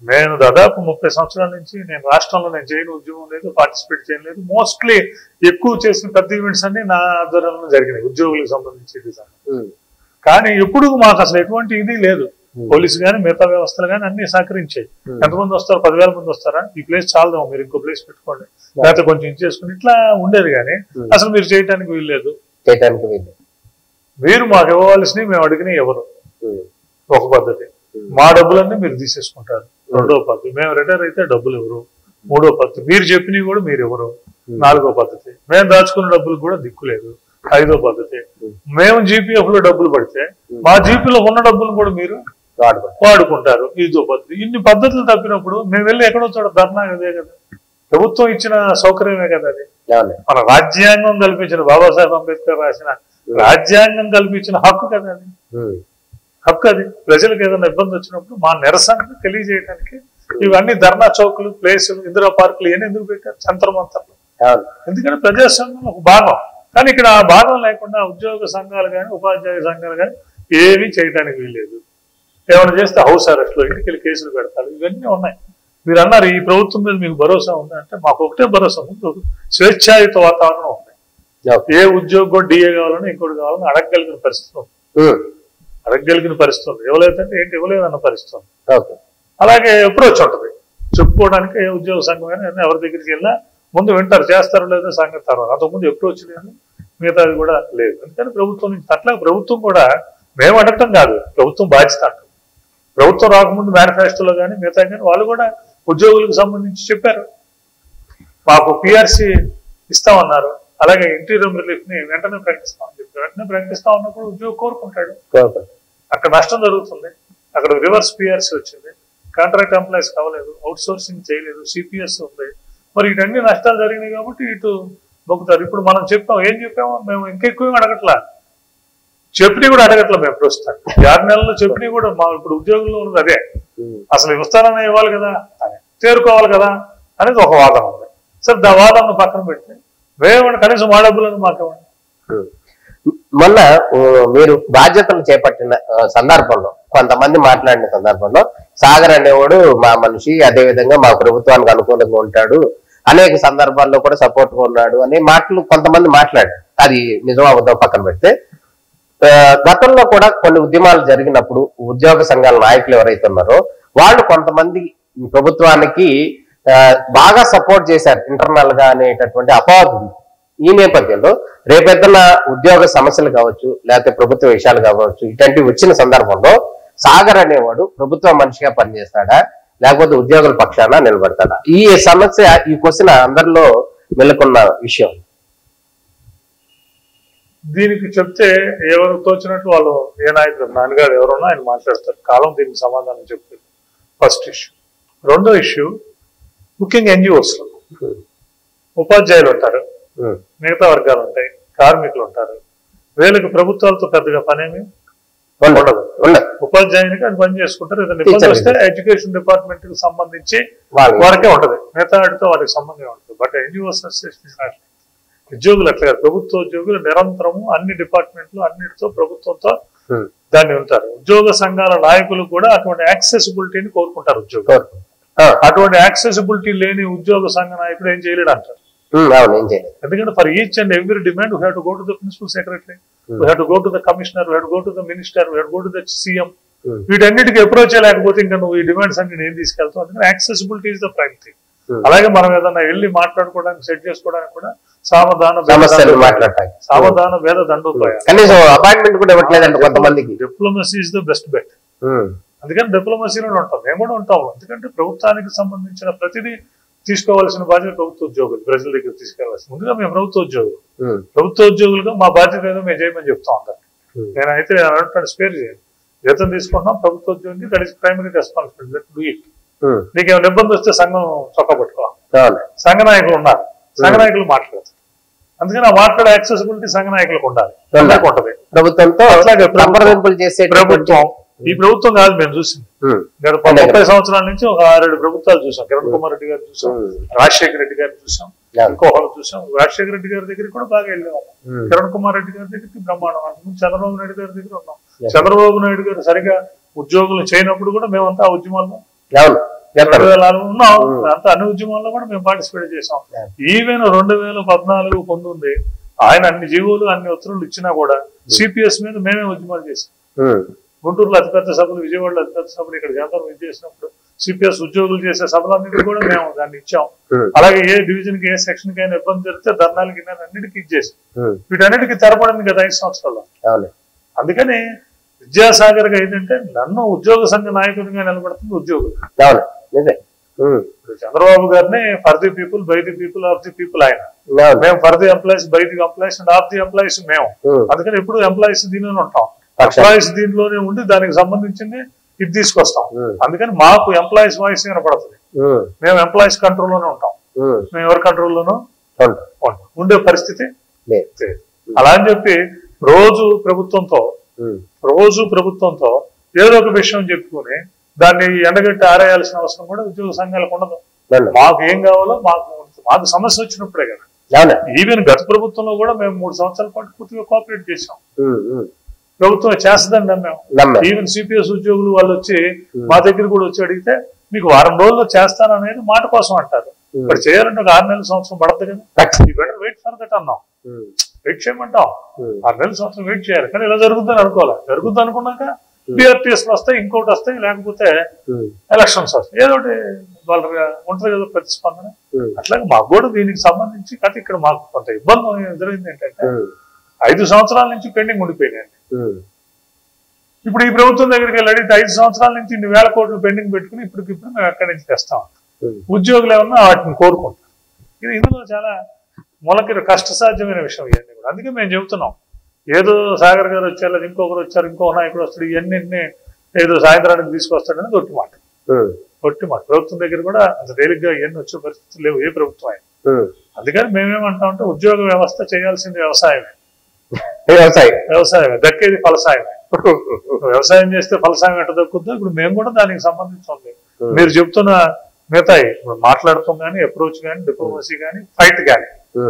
నేను దాదాపు 30 సంవత్సరాల నుంచి నేను రాష్ట్రంలో నేను చేయని ఉద్యమం లేదు, పార్టిసిపేట్ చేయలేదు. మోస్ట్లీ ఎక్కువ చేసిన పెద్ద ఈవెంట్స్ అన్ని నా ఆధ్వర్యంలో జరిగినాయి ఉద్యోగులకు సంబంధించి. కానీ ఎప్పుడు మాకు అసలు ఎటువంటి ఇది లేదు. పోలీసు కానీ మిగతా వ్యవస్థలు కానీ అన్ని సహకరించాయి. ఎంతమంది వస్తారు? 10,000 మంది వస్తారా? ఈ ప్లేస్ చాలదాం, మీరు ఇంకో ప్లేస్ పెట్టుకోండి, లేకపోతే కొంచెం ఇచ్చేసుకుని ఇట్లా ఉండేది. కానీ అసలు మీరు చేయటానికి వీల్లేదు. మీరు మాకు ఇవ్వవలసినవి మేము అడిగినవి ఎవరు? ఒక పద్ధతి. మా డబ్బులన్నీ మీరు తీసేసుకుంటారు, రెండో పద్ధతి. మేము రిటైర్ అయితే డబ్బులు ఎవరు? మూడో పద్ధతి. మీరు చెప్పినవి కూడా మీరు ఎవరు? నాలుగో పద్ధతి. మేము దాచుకున్న డబ్బులు కూడా దిక్కులేదు, ఐదో పద్ధతి. మేము జీపీఎఫ్ లో డబ్బులు పడితే మా జీపీలో ఉన్న డబ్బులు కూడా మీరు వాడుకుంటారు, ఇదో పద్ధతి. ఇన్ని పద్ధతులు తప్పినప్పుడు మేము వెళ్ళి ఎక్కడో చోట ధర్నా అదే కదా, ప్రభుత్వం ఇచ్చిన సౌకర్యమే కదా అది. మన రాజ్యాంగం కల్పించిన, బాబాసాహెబ్ అంబేద్కర్ రాసిన రాజ్యాంగం కల్పించిన హక్కు కదా అది. హక్కు అది. ప్రజలకు ఏదైనా ఇబ్బంది వచ్చినప్పుడు మా నిరసనకు తెలియజేయడానికి ఇవన్నీ ధర్నా చౌకులు, ప్లేసులు, ఇందిరా పార్కులు ఇవన్నీ ఎందుకు పెట్టారు? చంద్రమంతర్లు. ఎందుకంటే ప్రజాస్వామ్యం ఒక భాగం. కానీ ఇక్కడ ఆ భాగం లేకుండా ఉద్యోగ సంఘాలు కానీ ఉపాధ్యాయ సంఘాలు కానీ ఏమీ చేయడానికి వీల్లేదు. ఏమైనా చేస్తే హౌస్ అరెస్ట్లో ఇంటికి వెళ్ళి కేసులు పెడతారు. ఇవన్నీ ఉన్నాయి. మీరు అన్నారు ఈ ప్రభుత్వం మీద మీకు భరోసా ఉంది అంటే, మాకు ఒకటే భరోసా ఉంది, స్వేచ్ఛాయుత వాతావరణం ఉంది. ఏ ఉద్యోగం కూడా డిఏ కావాలని ఇంకోటి కావాలని అడగగలిగిన పరిస్థితి ఉంది. అడగగలిగిన పరిస్థితి ఉంది. ఇవ్వలేదంటే ఏంటి ఇవ్వలేదన్న పరిస్థితి ఉంది. అలాగే అప్రోచ్ ఉంటుంది చెప్పుకోవడానికి. ఏ ఉద్యోగ సంఘం అయినా ఎవరి దగ్గరికి వెళ్ళినా ముందు వింటారు, చేస్తారో లేదో సంగతి తర్వాత. అంతకుముందు అప్రోచ్ లేదు, మిగతాది కూడా లేదు. అందుకని ప్రభుత్వం నుంచి అట్లా ప్రభుత్వం కూడా మేము అడగటం కాదు, ప్రభుత్వం బాధ్యత అంటారు. ప్రభుత్వం రాకముందు మేనిఫెస్టోలో కానీ మిగతా కానీ వాళ్ళు కూడా ఉద్యోగులకు సంబంధించి చెప్పారు, మాకు పిఆర్సీ ఇస్తామన్నారు. అలాగే ఇంటీరియం రిలీఫ్ ని వెంటనే ప్రకటిస్తామని చెప్పారు. వెంటనే ప్రకటిస్తా ఉన్నప్పుడు ఉద్యోగం కోరుకుంటాడు. అక్కడ నష్టం జరుగుతుంది, అక్కడ రివర్స్ పిఆర్సీ వచ్చింది, కాంట్రాక్ట్ ఎంప్లాయీస్ కావలేదు, అవుట్ సోర్సింగ్ చేయలేదు, సిపిఎస్ ఉంది. మరి ఇటన్ని నష్టాలు జరిగినాయి కాబట్టి ఇటు మొక్కుతారు. ఇప్పుడు మనం చెప్పాం, ఏం చెప్పామో మేము ఇంకెక్కువ అడగట్లా, చెప్పినవి కూడా అడగట్లా. మేము ప్రస్తుతం 6 నెలల్లో చెప్పినవి కూడా మా ఇప్పుడు ఉద్యోగుల్లో ఉన్నది అదే. అసలు విస్తారాన్ని ఇవ్వాలి కదా, చేరుకోవాలి కదా అనేది ఒక వాదన ఉంది. సరే, దా వాదనను పక్కన పెడితే వేయమండి, కనీసం మా డబ్బులను మాకేమండి. మొన్న మీరు బాధ్యతలు చేపట్టిన సందర్భంలో కొంతమంది మాట్లాడిన సందర్భంలో సాగర్ అనేవాడు మా మనిషి, అదే విధంగా మా ప్రభుత్వానికి అనుకూలంగా ఉంటాడు, అనేక సందర్భాల్లో కూడా సపోర్ట్ గా ఉన్నాడు అనే మాటలు కొంతమంది మాట్లాడారు. అది నిజం అబద్ధం పక్కన పెడితే గతంలో కూడా కొన్ని ఉద్యమాలు జరిగినప్పుడు ఉద్యోగ సంఘాల నాయకులు ఎవరైతే ఉన్నారో వాళ్ళు కొంతమంది ప్రభుత్వానికి బాగా సపోర్ట్ చేశారు ఇంటర్నల్ గా అనేటటువంటి అపవాదం ఉంది. ఈ నేపథ్యంలో రేపెద్దన ఉద్యోగ సమస్యలు కావచ్చు, లేకపోతే ప్రభుత్వ విషయాలు కావచ్చు, ఇట్లాంటివి వచ్చిన సందర్భంలో సాగర్ అనేవాడు ప్రభుత్వ మనిషిగా పనిచేస్తాడా, లేకపోతే ఉద్యోగుల పక్షాన నిలబడతాడా? ఈ సమస్య, ఈ క్వశ్చన్ అందరిలో మెలుకున్న విషయం. దీనికి చెప్తే ఎవరు తోచినట్టు వాళ్ళు, ఏ నాయకుడు నాన్నగారు ఎవరున్నా ఆయన మాట్లాడతారు. కాలం దీనికి సమాధానం చెప్తారు. First issue. రెండో ఇష్యూ, ముఖ్యంగా ఎన్జిఓస్ లో ఉపాధ్యాయులు ఉంటారు, మిగతా వర్గాలు ఉంటాయి, కార్మికులు ఉంటారు. వీళ్ళకి ప్రభుత్వాలతో పెద్దగా పనేమి ఉండదు. ఉపాధ్యాయునికి అది పని చేసుకుంటారు. ఏదైనా ఇబ్బంది వస్తే ఎడ్యుకేషన్ డిపార్ట్మెంట్ కి సంబంధించి వారికే ఉంటది, మిగతా వాటితో వారికి సంబంధం ఉంటుంది. బట్ ఎన్జిఓస్ ఉద్యోగులు అట్లా, ప్రభుత్వ ఉద్యోగులు నిరంతరము అన్ని డిపార్ట్మెంట్లు అన్నిటితో ప్రభుత్వంతో దాన్ని ఉంటారు. ఉద్యోగ సంఘాల నాయకులు కూడా అటువంటి యాక్సెసిబిలిటీని కోరుకుంటారు ఉద్యోగులు. అటువంటి యాక్సెసిబిలిటీ లేని ఉద్యోగ సంఘ నాయకుడు ఏం చేయలేడు అంటారు. ఎందుకంటే for each and every demand we have to go to the principal secretary, we have to go to the commissioner, we have to go to the minister, we have to go to the CM. వీటన్నిటికీ approach లేకపోతే ఇంకా నువ్వు ఈ demands అన్ని ఏం తీసుకెళ్తావు? అందుకని accessibility is the prime thing. అలాగే మనం ఏదైనా వెళ్ళి మాట్లాడుకోవడానికి, సెట్ చేసుకోవడానికి కూడా సావధాన వేద దండోపాయాలు. Diplomacy is the best bet. అందుకని డిప్లొమసీలో ఉంటాం, మేము కూడా ఉంటాము. ఎందుకంటే ప్రభుత్వానికి సంబంధించిన ప్రతిదీ తీసుకోవాల్సిన బాధ్యత ప్రభుత్వ ఉద్యోగులు, ప్రజల దగ్గర తీసుకెళ్లాల్సి. ముందుగా మేము ప్రభుత్వ ఉద్యోగులుగా మా బాధ్యత ఏదో మేము చేయమని చెప్తాం అందరికి. నేనైతే స్పేర్ చేయాలి, జీతం తీసుకుంటున్నాం ప్రభుత్వ ఉద్యోగి, that is primary responsibility, let do it. నీకేమైనా ఇబ్బంది వస్తే సంఘం చొక్కా పట్టుకోవాలి. సంఘ నాయకులు ఉన్నారు, సంఘ నాయకులు మాట్లాడతారు. అందుకని ఆ మాట్లాడే యాక్సెసిబిలిటీ సంఘ నాయకులకు ఉండాలి, ఉంటది. ప్రభుత్వంతో అట్లాగే ప్రభుత్వం, ఈ ప్రభుత్వం కాదు మేము చూసింది, గత 30 సంవత్సరాల నుంచి ఒక 6-7 ప్రభుత్వాలు చూసాం. కిరణ్ కుమార్ రెడ్డి గారు చూసాం, రాజశేఖర రెడ్డి గారిని చూసాం, ఇంకోహలు చూసాం. రాజశేఖర రెడ్డి గారి దగ్గరికి కూడా బాగా వెళ్ళేవాళ్ళం, కిరణ్ కుమార్ రెడ్డి గారి దగ్గరికి బ్రహ్మాండం. అంతకుముందు చంద్రబాబు నాయుడు గారి దగ్గర ఉన్నాం. చంద్రబాబు నాయుడు గారు సరిగా ఉద్యోగులు చేయనప్పుడు కూడా మేమంతా ఆ ఉద్యమాల్లో ఉన్నాం. అంతా అన్ని ఉద్యమాల్లో కూడా మేము పార్టిసిపేట్ చేసాం. ఈవెన్ 2014 పొందుంది ఆయన అన్ని జీవోలు అన్ని ఉత్తర్వులు ఇచ్చినా కూడా సిపిఎస్ మీద మేమే ఉద్యమాలు చేసాం. గుంటూరులో అతిపెద్ద సభలు, విజయవాడలో అతిపెద్ద సభలు, ఇక్కడ జనరల్ ఇది చేసినప్పుడు సిపిఎస్ ఉద్యోగులు చేసే సభలన్నిటికీ కూడా మేము దాన్ని ఇచ్చాం. అలాగే ఏ డివిజన్ కి, ఏ సెక్షన్ కి అయినా ఇబ్బంది జరిగితే ధర్నాలకి అన్నిటికీ ఇచ్చేసాం. వీటన్నిటికీ తెరపడింది కదా 5 సంవత్సరాల్లో. అందుకని విద్యాసాగర్ గా ఏంటంటే నన్ను ఉద్యోగ సంఘ నాయకుడిగా నిలబడుతుంది ఉద్యోగులు. చంద్రబాబు గారిని for the people, by the people, of the people ఆయన. మేము for the employees, by the employees and of the employees మేము. అందుకని ఎప్పుడు ఎంప్లాయీస్ దీనిలోనే ఉంటాం. ఎంప్లాయీస్ దీనిలోనే ఉండి దానికి సంబంధించింది ఇది తీసుకొస్తాం. అందుకని మాకు ఎంప్లాయీస్ వాయిస్ వినపడుతుంది. మేము ఎంప్లాయీస్ కంట్రోల్లోనే ఉంటాం. మేము ఎవరి కంట్రోల్లోనూ ఉండే పరిస్థితి లేదు. అలా అని చెప్పి రోజు ప్రభుత్వంతో ఏదో ఒక విషయం చెప్పుకుని దాన్ని ఎండగట్టి ఆరేయాల్సిన అవసరం కూడా ఉద్యోగ సంఘాలకు ఉండదు. మాకు ఏం కావాలో మాకు సమస్య వచ్చినప్పుడే కదా. ఈవెన్ గత ప్రభుత్వంలో కూడా మేము 3 సంవత్సరాల పాటు పూర్తిగా కోఆపరేట్ చేసాం. ప్రభుత్వం చేస్తుందని నమ్మాం. ఈవెన్ సిపిఎస్ ఉద్యోగులు వాళ్ళు వచ్చి మా దగ్గర కూడా వచ్చి అడిగితే మీకు వారం రోజుల్లో చేస్తాననేది మాట కోసం అంటారు. ఇప్పుడు చేయాలంటే ఒక 6 నెలల సంవత్సరం పడుతుంది కదా. బెటర్ వెయిట్ ఫర్ దట్ అన్నాం. వెయిట్ చేయమంటాం. 6 నెలల సంవత్సరం వెయిట్ చేయాలి. కానీ ఇలా జరుగుతుందని అనుకోవాలి. జరుగుతుంది అనుకున్నాక బిఆర్టీఎస్ వస్తాయి, ఇంకోటి వస్తాయి, లేకపోతే ఎలక్షన్స్ వస్తాయి. ఏదో ఒకటి వాళ్ళ ఉంటుంది కదా ప్రతిస్పందన. అట్లాగే మాకు కూడా దీనికి సంబంధించి కథ ఇక్కడ మాకు కొంత ఇబ్బంది ఎదురైంది. ఏంటంటే 5 సంవత్సరాల నుంచి పెండింగ్ ఉండిపోయినాయండి. ఇప్పుడు ఈ ప్రభుత్వం దగ్గరికి వెళ్ళి అడిగితే 5 సంవత్సరాల నుంచి ఇన్ని వేల కోట్లు పెండింగ్ పెట్టుకుని ఇప్పటికిప్పుడు మేము ఎక్కడి నుంచి తెస్తాం. ఉద్యోగులు ఏమన్నా వాటిని కోరుకుంటాం. ఇది ఇందులో చాలా మొలకి కష్టసాధ్యమైన విషయం ఇవన్నీ కూడా. అందుకే మేము చెబుతున్నాం, ఏదో సాగర్ గారు వచ్చారు, లేదా ఇంకొకరు వచ్చారు, ఇంకో నాయకుడు వస్తాడు, ఇవన్నీ ఏదో సాయంత్రానికి తీసుకొస్తాడని ఒట్టి మాట. ప్రభుత్వం దగ్గర కూడా అంత తేలిగ్గా ఇవన్నీ వచ్చే పరిస్థితులు లేవు ఏ ప్రభుత్వం అయినా. అందుకని మేమేమంటామంటే ఉద్యోగ వ్యవస్థ చేయాల్సింది వ్యవసాయమే. దక్కేది ఫలసాయమే. వ్యవసాయం చేస్తే ఫలసాయం ఎట్ట దక్కుద్దో ఇప్పుడు మేము కూడా దానికి సంబంధించి మీరు చెప్తున్న మిగతాయి మాట్లాడటం కానీ, అప్రోచ్ కానీ, డిప్లొమసీ కానీ, ఫైట్ కానీ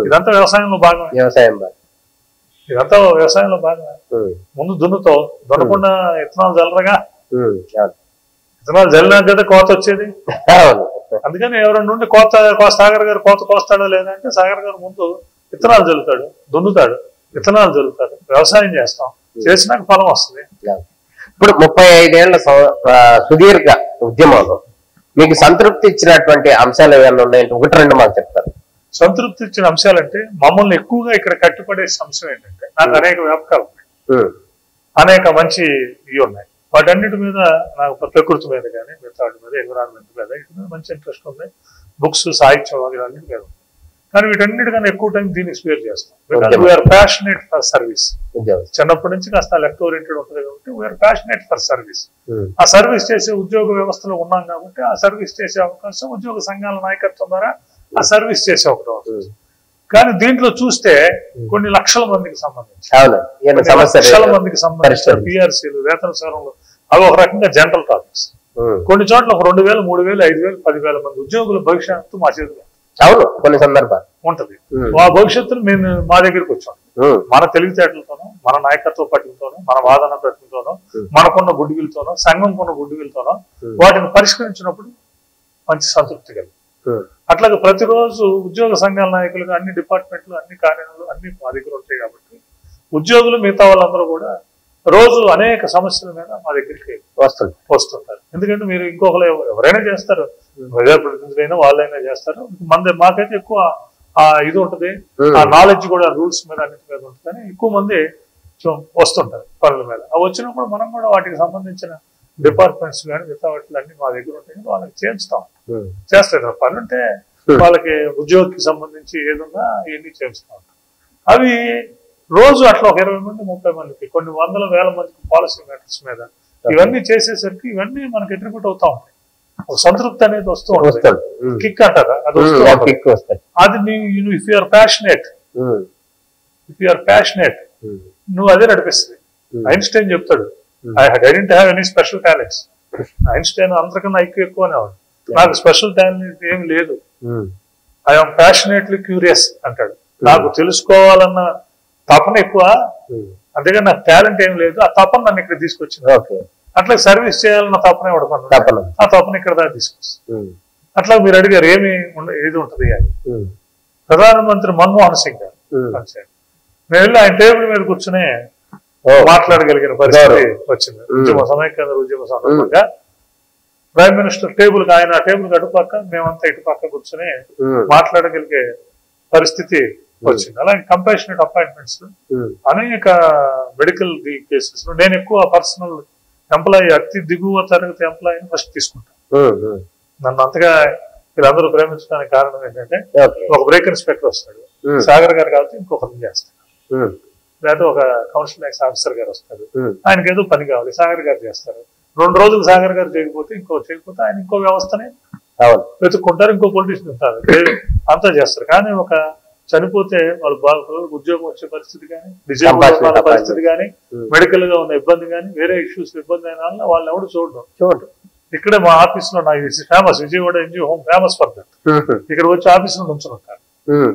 ఇదంతా వ్యవసాయంలో భాగమే. ఇదంతా వ్యవసాయంలో భాగమే. ముందు దున్నకుండా ఇత్తనాలు జల్లరగా, ఇత్తనాలు జల్లినాక కదా కోత వచ్చేది. అందుకని ఎవరైనా నుండి సాగర్ గారు కోత కోస్తాడో లేదంటే సాగర్ గారు ముందు విత్తనాలు జల్లుతాడు, దున్నుతాడు, విత్తనాలు జల్లుతాడు, వ్యవసాయం చేస్తాం. చేసినాక ఫలం వస్తుంది. ఇప్పుడు 35 ఏళ్ల సుదీర్ఘ ఉద్యమంలో మీకు సంతృప్తి ఇచ్చినటువంటి అంశాలు ఏమైనా ఉన్నాయంటే 1-2 మాకు చెప్తారు. సంతృప్తి ఇచ్చిన అంశాలంటే మమ్మల్ని ఎక్కువగా ఇక్కడ కట్టుపడే అంశం ఏంటంటే నాకు అనేక వ్యాపకాలు ఉన్నాయి, అనేక మంచి ఇవి ఉన్నాయి. వాటన్నిటి మీద నాకు ప్రకృతి మీద కానీ మిగతా వాటి మీద ఎన్విరాన్మెంట్ మీద వీటి మీద మంచి ఇంట్రెస్ట్ ఉంది. బుక్స్, సాహిత్యం అన్నిటి మీద ఉంది. కానీ వీటన్నిటికన్నా ఎక్కువ టైం దీన్ని స్పేర్ చేస్తాం. We are passionate for service. చిన్నప్పటి నుంచి కాస్త లెఫ్ట్ ఓరియంటెడ్ ఉంటుంది కాబట్టి వీఆర్ ప్యాషనేట్ ఫర్ సర్వీస్. ఆ సర్వీస్ చేసే ఉద్యోగ వ్యవస్థలో ఉన్నాం కాబట్టి ఆ సర్వీస్ చేసే అవకాశం ఉద్యోగ సంఘాల నాయకత్వం ద్వారా ఆ సర్వీస్ చేసే అవకాశం. కానీ దీంట్లో చూస్తే కొన్ని లక్షల మందికి సంబంధించి లక్షల మందికి సంబంధించిన పిఆర్సీలు, వేతన సవరణలు అవి ఒక రకంగా జనరల్ టాపిక్స్. కొన్ని చోట్ల ఒక 2000, 3000, 5000, 10,000 మంది ఉద్యోగుల భవిష్యత్తు మా చేతిలో కొన్ని సందర్భాలు ఉంటది. ఆ భవిష్యత్తును మేము మా దగ్గరికి వచ్చాం. మన తెలివితేటలతోనో, మన నాయకత్వ పట్టికతోనో, మన వాదన ప్రతితోనో, మనకున్న గుడ్విల్తోనో, సంఘంకున్న గుడ్విల్తోనో వాటిని పరిష్కరించినప్పుడు మంచి సంతృప్తి కలిగి. అట్లాగే ప్రతిరోజు ఉద్యోగ సంఘాల నాయకులుగా అన్ని డిపార్ట్మెంట్లు, అన్ని కార్యాలయాలు అన్ని మా దగ్గర ఉంటాయి కాబట్టి ఉద్యోగులు మిగతా వాళ్ళందరూ కూడా రోజు అనేక సమస్యల మీద మా దగ్గరికి వస్తుంటారు. ఎందుకంటే మీరు ఇంకొకరు ఎవరైనా చేస్తారు, ప్రజాప్రతినిధులైనా వాళ్ళైనా చేస్తారు. మాకైతే ఎక్కువ ఇది ఉంటుంది, ఆ నాలెడ్జ్ కూడా రూల్స్ మీద అన్నిటి మీద ఉంటుంది. కానీ ఎక్కువ మంది వస్తుంటారు పనుల మీద. అవి వచ్చినప్పుడు మనం కూడా వాటికి సంబంధించిన డిపార్ట్మెంట్స్ కానీ మిగతా వాటిలో అన్ని మా దగ్గర ఉంటాయి. వాళ్ళకి చేస్తారు పనుంటే వాళ్ళకి ఉద్యోగికి సంబంధించి ఏదన్నా ఇవన్నీ చేస్తూ ఉంటాం. అవి రోజు అట్లా ఒక 20 మంది 30 మందికి కొన్ని వందల వేల మందికి పాలసీ మ్యాటర్స్ మీద ఇవన్నీ చేసేసరికి ఇవన్నీ మనకి ఎట్రిబ్యూట్ అవుతా ఉంటాయి. ఒక సంతృప్తి అనేది వస్తూ ఉంటుంది. కిక్ అంటారా, అది వస్తుంది. అది ఇఫ్ యూఆర్ ప్యాషనేట్ నువ్వు అదే నడిపిస్తుంది. ఐన్స్టైన్ చెప్తాడు, I didn't have any special talents. Einstein అందరికన్నా ఎక్కువనే వాడు, నాకు స్పెషల్ టాలెంట్ ఏమి లేదు. ఐఎమ్ ప్యాషనేట్లీ క్యూరియస్ అంటాడు. నాకు తెలుసుకోవాలన్న తపన ఎక్కువ, అంతేగా నాకు టాలెంట్ ఏం లేదు. ఆ తపన నన్ను ఇక్కడ తీసుకొచ్చింది. అట్లా సర్వీస్ చేయాలన్న తపనే పడుకున్నాను, ఆ తపన ఇక్కడ దాకా తీసుకొచ్చింది. అట్లా మీరు అడిగారు ఏది ఉంటుంది అని. ప్రధానమంత్రి మన్మోహన్ సింగ్ గారు నేను వెళ్ళి ఆయన టేబుల్ మీద కూర్చుని మాట్లాడగలిగిన పరిస్థితి వచ్చింది. సమైక్యాంధ్ర ఉద్యమ సందర్భంగా ప్రైమ్ మినిస్టర్ టేబుల్ ఆయన టేబుల్ అటుపక్క, మేమంతా ఇటుపక్క కూర్చొని మాట్లాడగలిగే పరిస్థితి వచ్చింది. అలాగే కంపాషనేట్ అపాయింట్మెంట్స్, అనేక మెడికల్ కేసెస్ నేను ఎక్కువ పర్సనల్ ఎంప్లాయీ, అతి దిగువ తరగతి ఎంప్లాయీని ఫస్ట్ తీసుకుంటాను. నన్ను అంతగా వీళ్ళందరూ ప్రేమించడానికి కారణం ఏంటంటే ఒక బ్రేక్ ఇన్స్పెక్టర్ వస్తాడు, సాగర్ గారు కాబట్టి ఇంకొకరిని చేస్తాడు, లేదా ఒక కౌన్సిల్ ట్యాక్స్ ఆఫీసర్ గారు వస్తారు, ఆయనకి ఏదో పని కావాలి, సాగర్ గారు చేస్తారు. 2 రోజులు సాగర్ గారు చేయకపోతే చేయకపోతే ఆయన ఇంకో వ్యవస్థని వెతుక్కుంటారు, ఇంకో పొలిటీషియన్ ఉంటారు, అంతా చేస్తారు. కానీ ఒక చనిపోతే వాళ్ళు ఉద్యోగం వచ్చే పరిస్థితి కానీ, డిజేబుల్ పరిస్థితి కానీ, మెడికల్ గా ఉన్న ఇబ్బంది కానీ, వేరే ఇష్యూస్ ఇబ్బంది అయిన వల్ల వాళ్ళు ఎవరు చూడడం. ఇక్కడే మా ఆఫీస్ లో నాకు famous, Vijayawada NGO home famous for that. ఇక్కడ వచ్చి ఆఫీస్ లో నుంచుని ఉంటారు,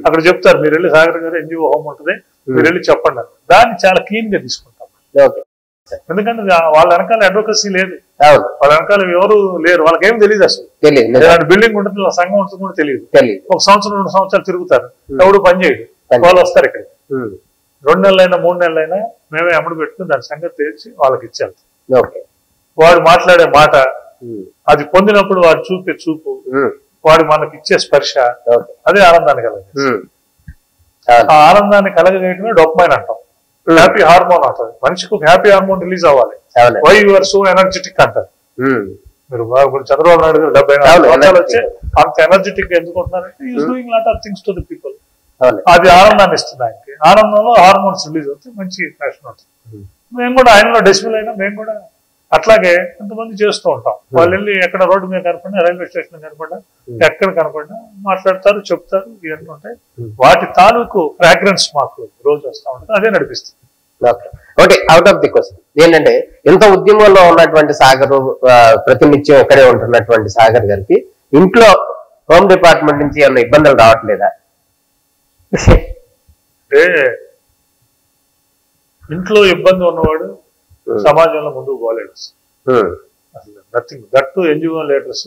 అక్కడ చెప్తారు మీరు వెళ్ళి సాగర్ గారు ఎన్జిఓ హోమ్ ఉంటుంది, మీరు వెళ్ళి చెప్పండి. దాన్ని చాలా క్లీన్ గా తీసుకుంటాం. ఎందుకంటే వాళ్ళ వెనకాల అడ్వకసీ లేదు, వాళ్ళ వెనకాల ఎవరు లేరు, వాళ్ళకేం తెలియదు అసలు. బిల్డింగ్ ఉంటుంది, సంఘం ఉంటుంది కూడా తెలియదు. 1 సంవత్సరం 2 సంవత్సరాలు తిరుగుతారు, ఎవడు పని చేయడు. వాళ్ళు వస్తారు ఇక్కడ 2 నెలలైనా 3 నెలలైనా మేమే అమ్ముడు పెట్టుకుని దాని సంగతి తెలిసి వాళ్ళకి ఇచ్చేస్తాం. వాడు మాట్లాడే మాట, అది పొందినప్పుడు వాడు చూపే చూపు, వాడు మనకి ఇచ్చే స్పర్శ, అదే ఆనందాన్ని కలగజేస్తుంది. ఆ ఆనందాన్ని కలగజేయటమే డోపమైన్ అంటాం. హ్యాపీ హార్మోన్ అంటారు. మనిషికి ఒక హ్యాపీ హార్మోన్ రిలీజ్ అవ్వాలి. Why you are so energetic అంటారు. మీరు చంద్రబాబు నాయుడు గారు 74 సంవత్సరాలు వచ్చి అంత ఎనర్జెటిక్ గా ఎందుకు ఉంటున్నారంటే is doing lot of things to the people. అది ఆనందాన్ని ఇస్తుంది ఆయనకి. ఆనందంలో హార్మోన్స్ రిలీజ్ అవుతాయి, మంచి ఫ్యాషన్ అవుతుంది. మేము కూడా ఆయనలో డెసిబుల్ అయినా మేము కూడా అట్లాగే కొంతమంది చేస్తూ ఉంటాం. వాళ్ళు వెళ్ళి ఎక్కడ రోడ్డు మీద కనపడినా, రైల్వే స్టేషన్ కనపడినా, ఎక్కడ కనపడినా మాట్లాడతారు, చెప్తారు, ఇవన్నీ ఉంటాయి. వాటి తాలూకు ఫ్రాగ్రెన్స్ మాకు రోజు వస్తూ ఉంటుంది, అదే నడిపిస్తుంది. Okay, out of the question ఏంటంటే ఇంత ఉద్యమంలో ఉన్నటువంటి సాగర్, ప్రతినిత్యం ఇక్కడే ఉంటున్నటువంటి సాగర్ గారికి ఇంట్లో హోమ్ డిపార్ట్మెంట్ నుంచి ఏమన్నా ఇబ్బందులు రావట్లేదా? అంటే ఇంట్లో ఇబ్బంది ఉన్నవాడు సమాజంలో ముందుకు పోలేడు అసలు. Nothing that to NGO leaders.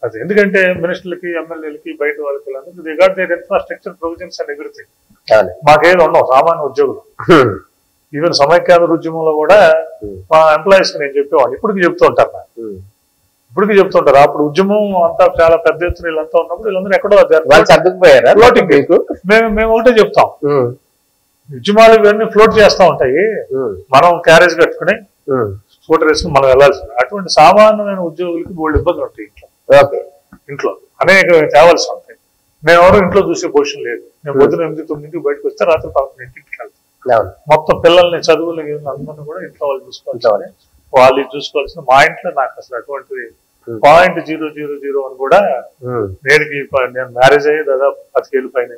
అది ఎందుకంటే మినిస్టర్లకి, ఎమ్మెల్యేలకి, బయట వాళ్ళకి they got their infrastructure provisions and everything. మాకేది ఉండవు సామాన్య ఉద్యోగులు. ఈవెన్ సమైక్యాంధ్ర ఉద్యమంలో కూడా మా ఎంప్లాయీస్ నేను చెప్పేవాడిని, ఇప్పటికి చెప్తూ ఉంటారు నాకు, ఇప్పటికీ చెప్తుంటారు. అప్పుడు ఉద్యమం అంతా చాలా పెద్ద ఎత్తున వీళ్ళంతా ఉన్నప్పుడు వీళ్ళందరూ ఎక్కడో ఫ్లోటింగ్. మేము ఒకటే చెప్తాం, ఉద్యమాలు ఇవన్నీ ఫ్లోట్ చేస్తూ ఉంటాయి, మనం క్యారేజ్ కట్టుకుని స్కూటర్ వేసుకుని మనం వెళ్ళాల్సింది. అటువంటి సామాన్యమైన ఉద్యోగులకి బోల్డ్ ఇబ్బందులు ఉంటాయి ఇంట్లో అనేక తేవాల్సి ఉంటాయి. మేము ఎవరు ఇంట్లో చూసే పొజిషన్ లేదు. నేను పొద్దున 8-9 బయటకు వస్తే రాత్రి 11 వెళ్తాను. మొత్తం పిల్లల్ని చదువులు అందరినీ కూడా ఇంట్లో వాళ్ళు చూసుకోవాలి, వాళ్ళు చూసుకోవాల్సిన. మా ఇంట్లో నాకు అసలు అటువంటిది 0.000 అని కూడా నేను మ్యారేజ్ అయ్యి దాదాపు 10 ఏళ్ళు పైన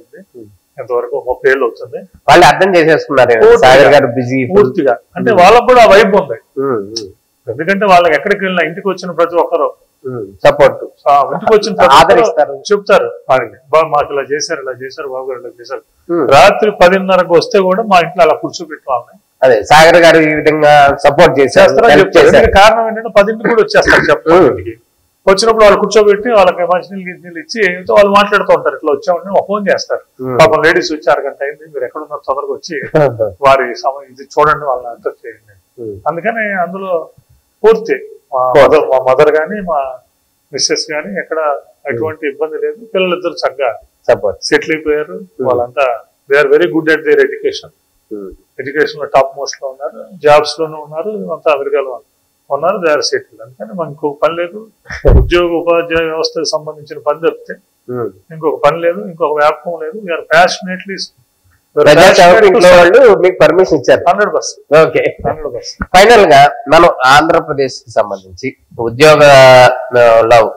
ఎంతవరకు 30 ఏళ్ళు అవుతుంది. వాళ్ళు అర్థం చేసేసుకున్నారు పూర్తిగా. అంటే వాళ్ళకు కూడా ఆ వైబ్ ఉంది. ఎందుకంటే వాళ్ళకి ఎక్కడికి వెళ్ళినా ఇంటికి వచ్చిన ప్రతి ఒక్కరు సపోర్ట్, ఇంటికి వచ్చిన ఆదరిస్తారు, చెప్తారు మాకు ఇలా చేశారు బాబు గారు ఇలా చేశారు. రాత్రి 10:30కు వస్తే కూడా మా ఇంట్లో అలా కూర్చోబెట్టి వాళ్ళని అదే సాగర్ గారు ఈ విధంగా సపోర్ట్ చేస్తారు. కారణం ఏంటంటే 10ంటికి కూడా వచ్చేస్తారు చెప్తారు. వచ్చినప్పుడు వాళ్ళు కూర్చోబెట్టి వాళ్ళకి మంచినీళ్ళు ఇచ్చి వాళ్ళు మాట్లాడుతూ ఉంటారు. ఇట్లా వచ్చామని ఫోన్ చేస్తారు. పాపం లేడీస్ వచ్చి 1 గంట అయింది, మీరు ఎక్కడున్నారు తొందరగా వచ్చి వారి సమయం ఇది చూడండి, వాళ్ళని అంతా చేయండి. అందుకని అందులో పూర్తి మా మదర్ గాని మా మిస్సెస్ గాని ఎక్కడ ఎటువంటి ఇబ్బంది లేదు. పిల్లలిద్దరు చక్కగా సెటిల్ అయిపోయారు. వాళ్ళంతా they are very good at their education లో టాప్ మోస్ట్ లో ఉన్నారు, జాబ్స్ లోనూ ఉన్నారు, అంతా అమెరికాలో ఉన్నారు. They are settle. అందుకని మనకు ఇంకొక పని లేదు. ఉద్యోగ ఉపాధ్యాయ వ్యవస్థకు సంబంధించిన పని తప్పితే ఇంకొక పని లేదు, ఇంకొక వ్యాపకం లేదు. వీఆర్ ప్యాషనేట్లీ మీకు పర్మిషన్ ఇచ్చారు 100%. ఓకే, ఫైనల్ గా మనం ఆంధ్రప్రదేశ్ కి సంబంధించి ఉద్యోగ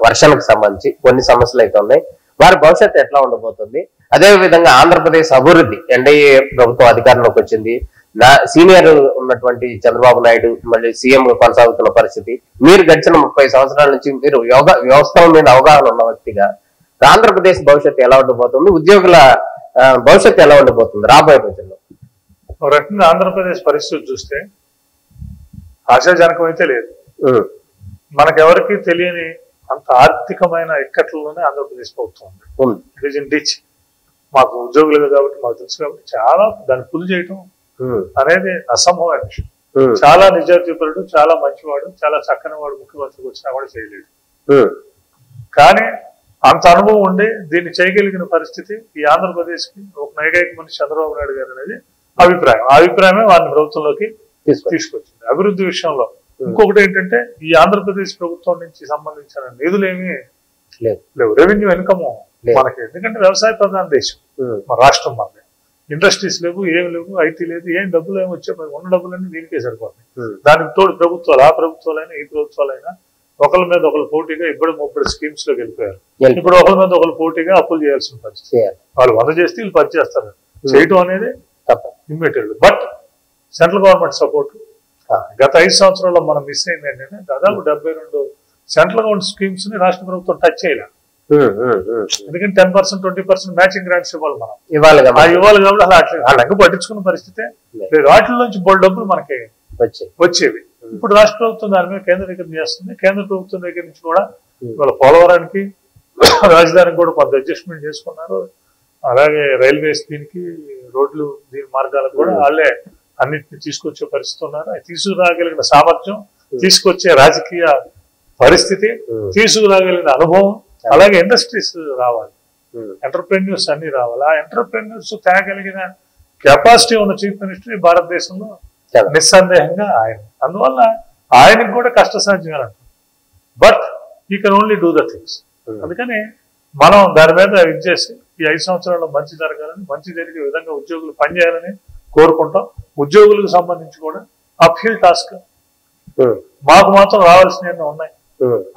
వర్షాలకు సంబంధించి కొన్ని సమస్యలు అయితే ఉన్నాయి. వారి భవిష్యత్తు ఎట్లా ఉండబోతుంది, అదే విధంగా ఆంధ్రప్రదేశ్ అభివృద్ధి, ఎన్డీఏ ప్రభుత్వం అధికారంలోకి వచ్చింది, సీనియర్ ఉన్నటువంటి చంద్రబాబు నాయుడు మళ్ళీ సీఎం గా కొనసాగుతున్న పరిస్థితి, మీరు గడిచిన 30 సంవత్సరాల నుంచి మీరు వ్యవస్థల మీద అవగాహన ఉన్న వ్యక్తిగా ఆంధ్రప్రదేశ్ భవిష్యత్తు ఎలా ఉండబోతుంది, ఉద్యోగుల భవిష్యత్తు ఎలా ఉండబోతుంది రాబోయే రోజుల్లో? ఒక రకంగా ఆంధ్రప్రదేశ్ పరిస్థితి చూస్తే ఆశాజనకం అయితే లేదు. మనకెవరికి తెలియని అంత ఆర్థికమైన ఇక్కట్లలోనే ఆంధ్రప్రదేశ్ ప్రభుత్వం ఉంది. It is in ditch. మాకు ఉద్యోగులు కాబట్టి మాకు తెలుసు కాబట్టి చాలా దాన్ని పుల్ చేయటం అనేది అసంభవమైన విషయం. చాలా నిజాయితీపరుడు, చాలా మంచివాడు, చాలా చక్కని వాడు ముఖ్యమంత్రికి వచ్చినా కూడా చేయలేడు. కానీ అంత అనుభవం ఉండి దీన్ని చేయగలిగిన పరిస్థితి ఈ ఆంధ్రప్రదేశ్ కి ఒక ఏకైక మనిషి చంద్రబాబు నాయుడు గారు అనేది అభిప్రాయం. ఆ అభిప్రాయమే వారిని ప్రభుత్వంలోకి తీసుకొచ్చింది. అభివృద్ధి విషయంలో ఇంకొకటి ఏంటంటే ఈ ఆంధ్రప్రదేశ్ ప్రభుత్వం నుంచి సంబంధించిన నిధులు ఏమీ లేవు. రెవెన్యూ ఇన్కమ్ మనకి, ఎందుకంటే వ్యవసాయ ప్రధాన దేశం మన రాష్ట్రం. మనకి ఇండస్ట్రీస్ లేవు, ఏమి లేవు, ఐటీ లేదు, ఏం డబ్బులు ఏమి వచ్చే ఉన్న డబ్బులన్నీ దీనికే సరిపోతాయి. దానికి తోడు ప్రభుత్వాలు, ఆ ప్రభుత్వాలైనా ఈ ప్రభుత్వాలైనా ఒకరి మీద ఒకరు పోటీగా ఇప్పుడు 30 స్కీమ్స్ లోకి వెళ్ళిపోయారు. ఇప్పుడు ఒకరి మీద ఒకరు పోటీగా అప్పులు చేయాల్సిన పరిస్థితి. వాళ్ళు 100 చేస్తే వీళ్ళు 10 చేస్తారు. చేయటం అనేది immediate. But central government support గత 5 సంవత్సరాల్లో మనం మిస్ అయింది ఏంటంటే దాదాపు 72 సెంట్రల్ గవర్నమెంట్ స్కీమ్స్ ని రాష్ట్ర ప్రభుత్వం టచ్ చేయలేదు. ఎందుకంటే 10%, 20% మ్యాచింగ్ గ్రాంట్స్ ఇవ్వాలి మనం, ఇవ్వాలి కాబట్టి అలా అడ్డు పట్టించుకున్న పరిస్థితే లేదు. వాటిలో నుంచి బోల్డ్ డబ్బులు మనకి వచ్చేవి. ఇప్పుడు రాష్ట్ర ప్రభుత్వం దాని మీద కేంద్రీకరణ చేస్తుంది. కేంద్ర ప్రభుత్వం దగ్గర నుంచి కూడా ఇవాళ పోలవరానికి రాజధానికి కూడా కొంత అడ్జస్ట్మెంట్ చేసుకున్నారు. అలాగే రైల్వేస్ దీనికి, రోడ్లు దీని మార్గాలకు కూడా వాళ్ళే అన్నింటినీ తీసుకొచ్చే పరిస్థితి ఉన్నారు. తీసుకురాగలిగిన సామర్థ్యం, తీసుకొచ్చే రాజకీయ పరిస్థితి, తీసుకురాగలిగిన అనుభవం, అలాగే ఇండస్ట్రీస్ రావాలి, ఎంటర్ప్రెన్యూర్స్ అన్ని రావాలి. ఆ ఎంటర్ప్రెన్యూర్స్ తేగలిగిన కెపాసిటీ ఉన్న చీఫ్ మినిస్టర్ భారతదేశంలో నిస్సందేహంగా ఆయన. అందువల్ల ఆయనకు కూడా కష్టసాధ్యం అంటారు. But he can only do the things. అందుకని మనం దాని మీద ఇచ్చేసి ఈ 5 సంవత్సరాల్లో మంచి జరగాలని, మంచి జరిగే విధంగా ఉద్యోగులు పనిచేయాలని కోరుకుంటాం. ఉద్యోగులకు సంబంధించి కూడా అప్హిల్ టాస్క్ మాకు మాత్రం రావాల్సినవి ఉన్నాయి.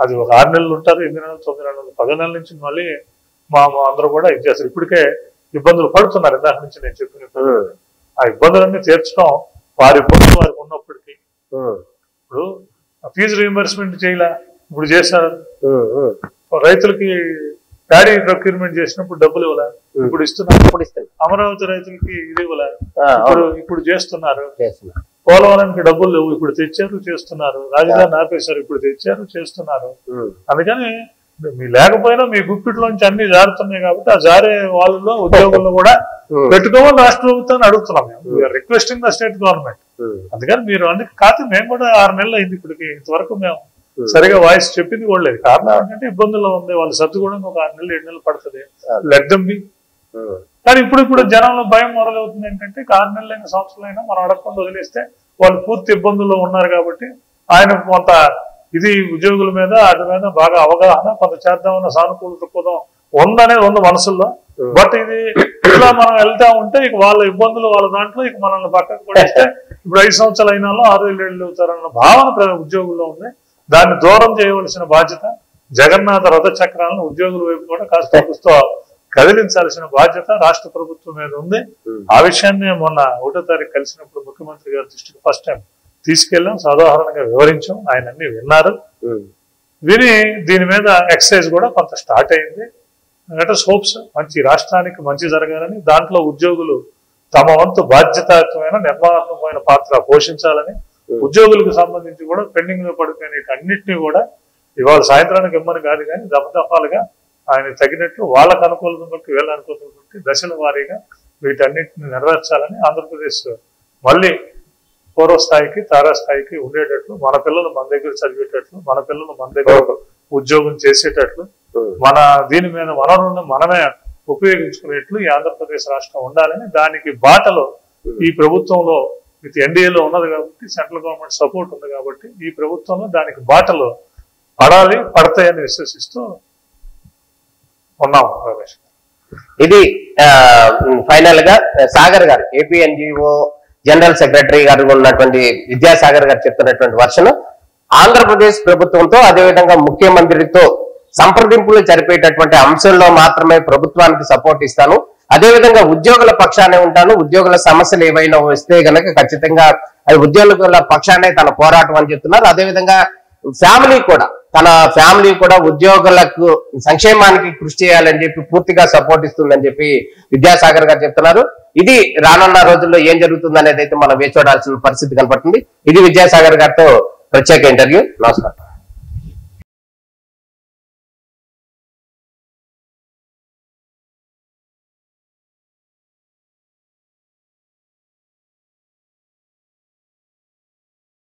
అది ఒక 6 నెలలు ఉంటారు, 8 నెలలు, 9 నెలలు, 10 నెలల నుంచి మళ్ళీ మా అందరూ కూడా ఇచ్చేస్తారు. ఇప్పటికే ఇబ్బందులు పడుతున్నారు. ఇందాక నుంచి నేను చెప్పిన ఆ ఇబ్బందులన్నీ తీర్చడం వారి ఇబ్బందులు వారికి ఉన్నప్పటికీ ఇప్పుడు ఫీజు రీయింబర్స్మెంట్ చేయలే, ఇప్పుడు చేశారు. రైతులకి ప్యాడీ ప్రొక్యూర్మెంట్ చేసినప్పుడు డబ్బులు ఇవ్వలే, ఇప్పుడు ఇస్తున్నారు. అమరావతి రైతులకి ఇది ఇవ్వలే, ఇప్పుడు చేస్తున్నారు. పోలవరానికి డబ్బులు లేవు, ఇప్పుడు తెచ్చారు, చేస్తున్నారు. రాజధాని ఆపేశారు, ఇప్పుడు తెచ్చారు, చేస్తున్నారు. అందుకని మీ లేకపోయినా మీ గుప్పిట్లోంచి అన్ని జారుతున్నాయి కాబట్టి ఆ జారే వాళ్ళలో ఉద్యోగుల్లో కూడా పెట్టుకోవాలని రాష్ట్ర ప్రభుత్వాన్ని అడుగుతున్నాం మేము రిక్వెస్టింగ్ ద స్టేట్ గవర్నమెంట్. అందుకని మీరు అందుకే కాదు మేము కూడా 6 నెలలు అయింది ఇప్పటికి, ఇంతవరకు మేము సరిగా వాయిస్ చెప్పింది కూడా లేదు. కారణం ఏంటంటే ఇబ్బందుల్లో ఉంది, వాళ్ళు సర్దుకోవడం ఒక 6 నెలలు 7 నెలలు పడుతుంది, లెట్ దెమ్ బి. కానీ ఇప్పుడు జనంలో భయం మొదలవుతుంది ఏంటంటే 6 నెలలైన సంవత్సరాలైనా మనం అడగకుండా వదిలేస్తే వాళ్ళు పూర్తి ఇబ్బందుల్లో ఉన్నారు కాబట్టి ఆయన కొంత ఇది ఉద్యోగుల మీద వాటి మీద బాగా అవగాహన కొంత చేద్దామన్న సానుకూల దృక్పథం ఉందనేది ఉంది మనసుల్లో. బట్ ఇది ఇలా మనం వెళ్తా ఉంటే ఇక వాళ్ళ ఇబ్బందులు వాళ్ళ దాంట్లో ఇక మనల్ని పక్కకు పడేస్తే ఇప్పుడు 5 సంవత్సరాలు అయినా 6 ఏళ్ళు అవుతారన్న భావన ఉద్యోగుల్లో ఉంది. దాన్ని దూరం చేయవలసిన బాధ్యత జగన్నాథ రథ చక్రాలను ఉద్యోగుల వైపు కూడా కాస్త కదిలించాల్సిన బాధ్యత రాష్ట్ర ప్రభుత్వం మీద ఉంది. ఆ విషయాన్ని మొన్న 1వ తారీఖు కలిసినప్పుడు ముఖ్యమంత్రి గారి దృష్టికి ఫస్ట్ టైం తీసుకెళ్ళాం, సాధారణంగా వివరించాం, ఆయన అన్ని విన్నారు. విని దీని మీద ఎక్సర్సైజ్ కూడా కొంత స్టార్ట్ అయింది. హోప్స్ మంచి రాష్ట్రానికి మంచి జరగాలని, దాంట్లో ఉద్యోగులు తమ వంతు బాధ్యతాయుతమైన నిర్మాణాత్మకమైన పాత్ర పోషించాలని, ఉద్యోగులకు సంబంధించి కూడా పెండింగ్ లో పడిపోయిన అన్నింటినీ కూడా ఇవాళ సాయంత్రానికి ఇమ్మని కాదు కానీ దఫదఫాలుగా ఆయన తగినట్లు వాళ్ళకు అనుకూలంగా బట్టి వీళ్ళ అనుకూలంగా బట్టి దశల వారీగా వీటన్నిటిని నెరవేర్చాలని ఆంధ్రప్రదేశ్ మళ్ళీ పూర్వస్థాయికి తారాస్థాయికి ఉండేటట్లు, మన పిల్లలు మన దగ్గర చదివేటట్లు, మన పిల్లలు మన దగ్గర ఉద్యోగం చేసేటట్లు, మన దీని మీద వనరులను మనమే ఉపయోగించుకునేట్లు ఈ ఆంధ్రప్రదేశ్ రాష్ట్రం ఉండాలని, దానికి బాటలో ఈ ప్రభుత్వంలో విత్ ఎన్డీఏలో ఉన్నది కాబట్టి సెంట్రల్ గవర్నమెంట్ సపోర్ట్ ఉంది కాబట్టి ఈ ప్రభుత్వంలో దానికి బాటలో పడతాయని విశ్వసిస్తూ ఉన్నాము. రమేష్, ఇది ఫైనల్ గా సాగర్ గారు ఏపీ ఎన్జిఓ జనరల్ సెక్రటరీ గారు ఉన్నటువంటి విద్యాసాగర్ గారు చెప్తున్నటువంటి వర్షన్ ఆంధ్రప్రదేశ్ ప్రభుత్వంతో అదేవిధంగా ముఖ్యమంత్రితో సంప్రదింపులు జరిపేటటువంటి అంశంలో మాత్రమే ప్రభుత్వానికి సపోర్ట్ ఇస్తాను, అదేవిధంగా ఉద్యోగుల పక్షానే ఉంటాను, ఉద్యోగుల సమస్యలు ఏవైనా వస్తే గనక ఖచ్చితంగా అది ఉద్యోగుల పక్షానే తన పోరాటం అని చెప్తున్నారు. అదేవిధంగా తన ఫ్యామిలీ కూడా ఉద్యోగులకు సంక్షేమానికి కృషి చేయాలని చెప్పి పూర్తిగా సపోర్ట్ ఇస్తుందని చెప్పి విద్యాసాగర్ గారు చెప్తున్నారు. ఇది రానున్న రోజుల్లో ఏం జరుగుతుంది అనేది అయితే మనం వేచి చూడాల్సిన పరిస్థితి కనపడుతుంది. ఇది విద్యాసాగర్ గారితో ప్రత్యేక ఇంటర్వ్యూ. నమస్కారం.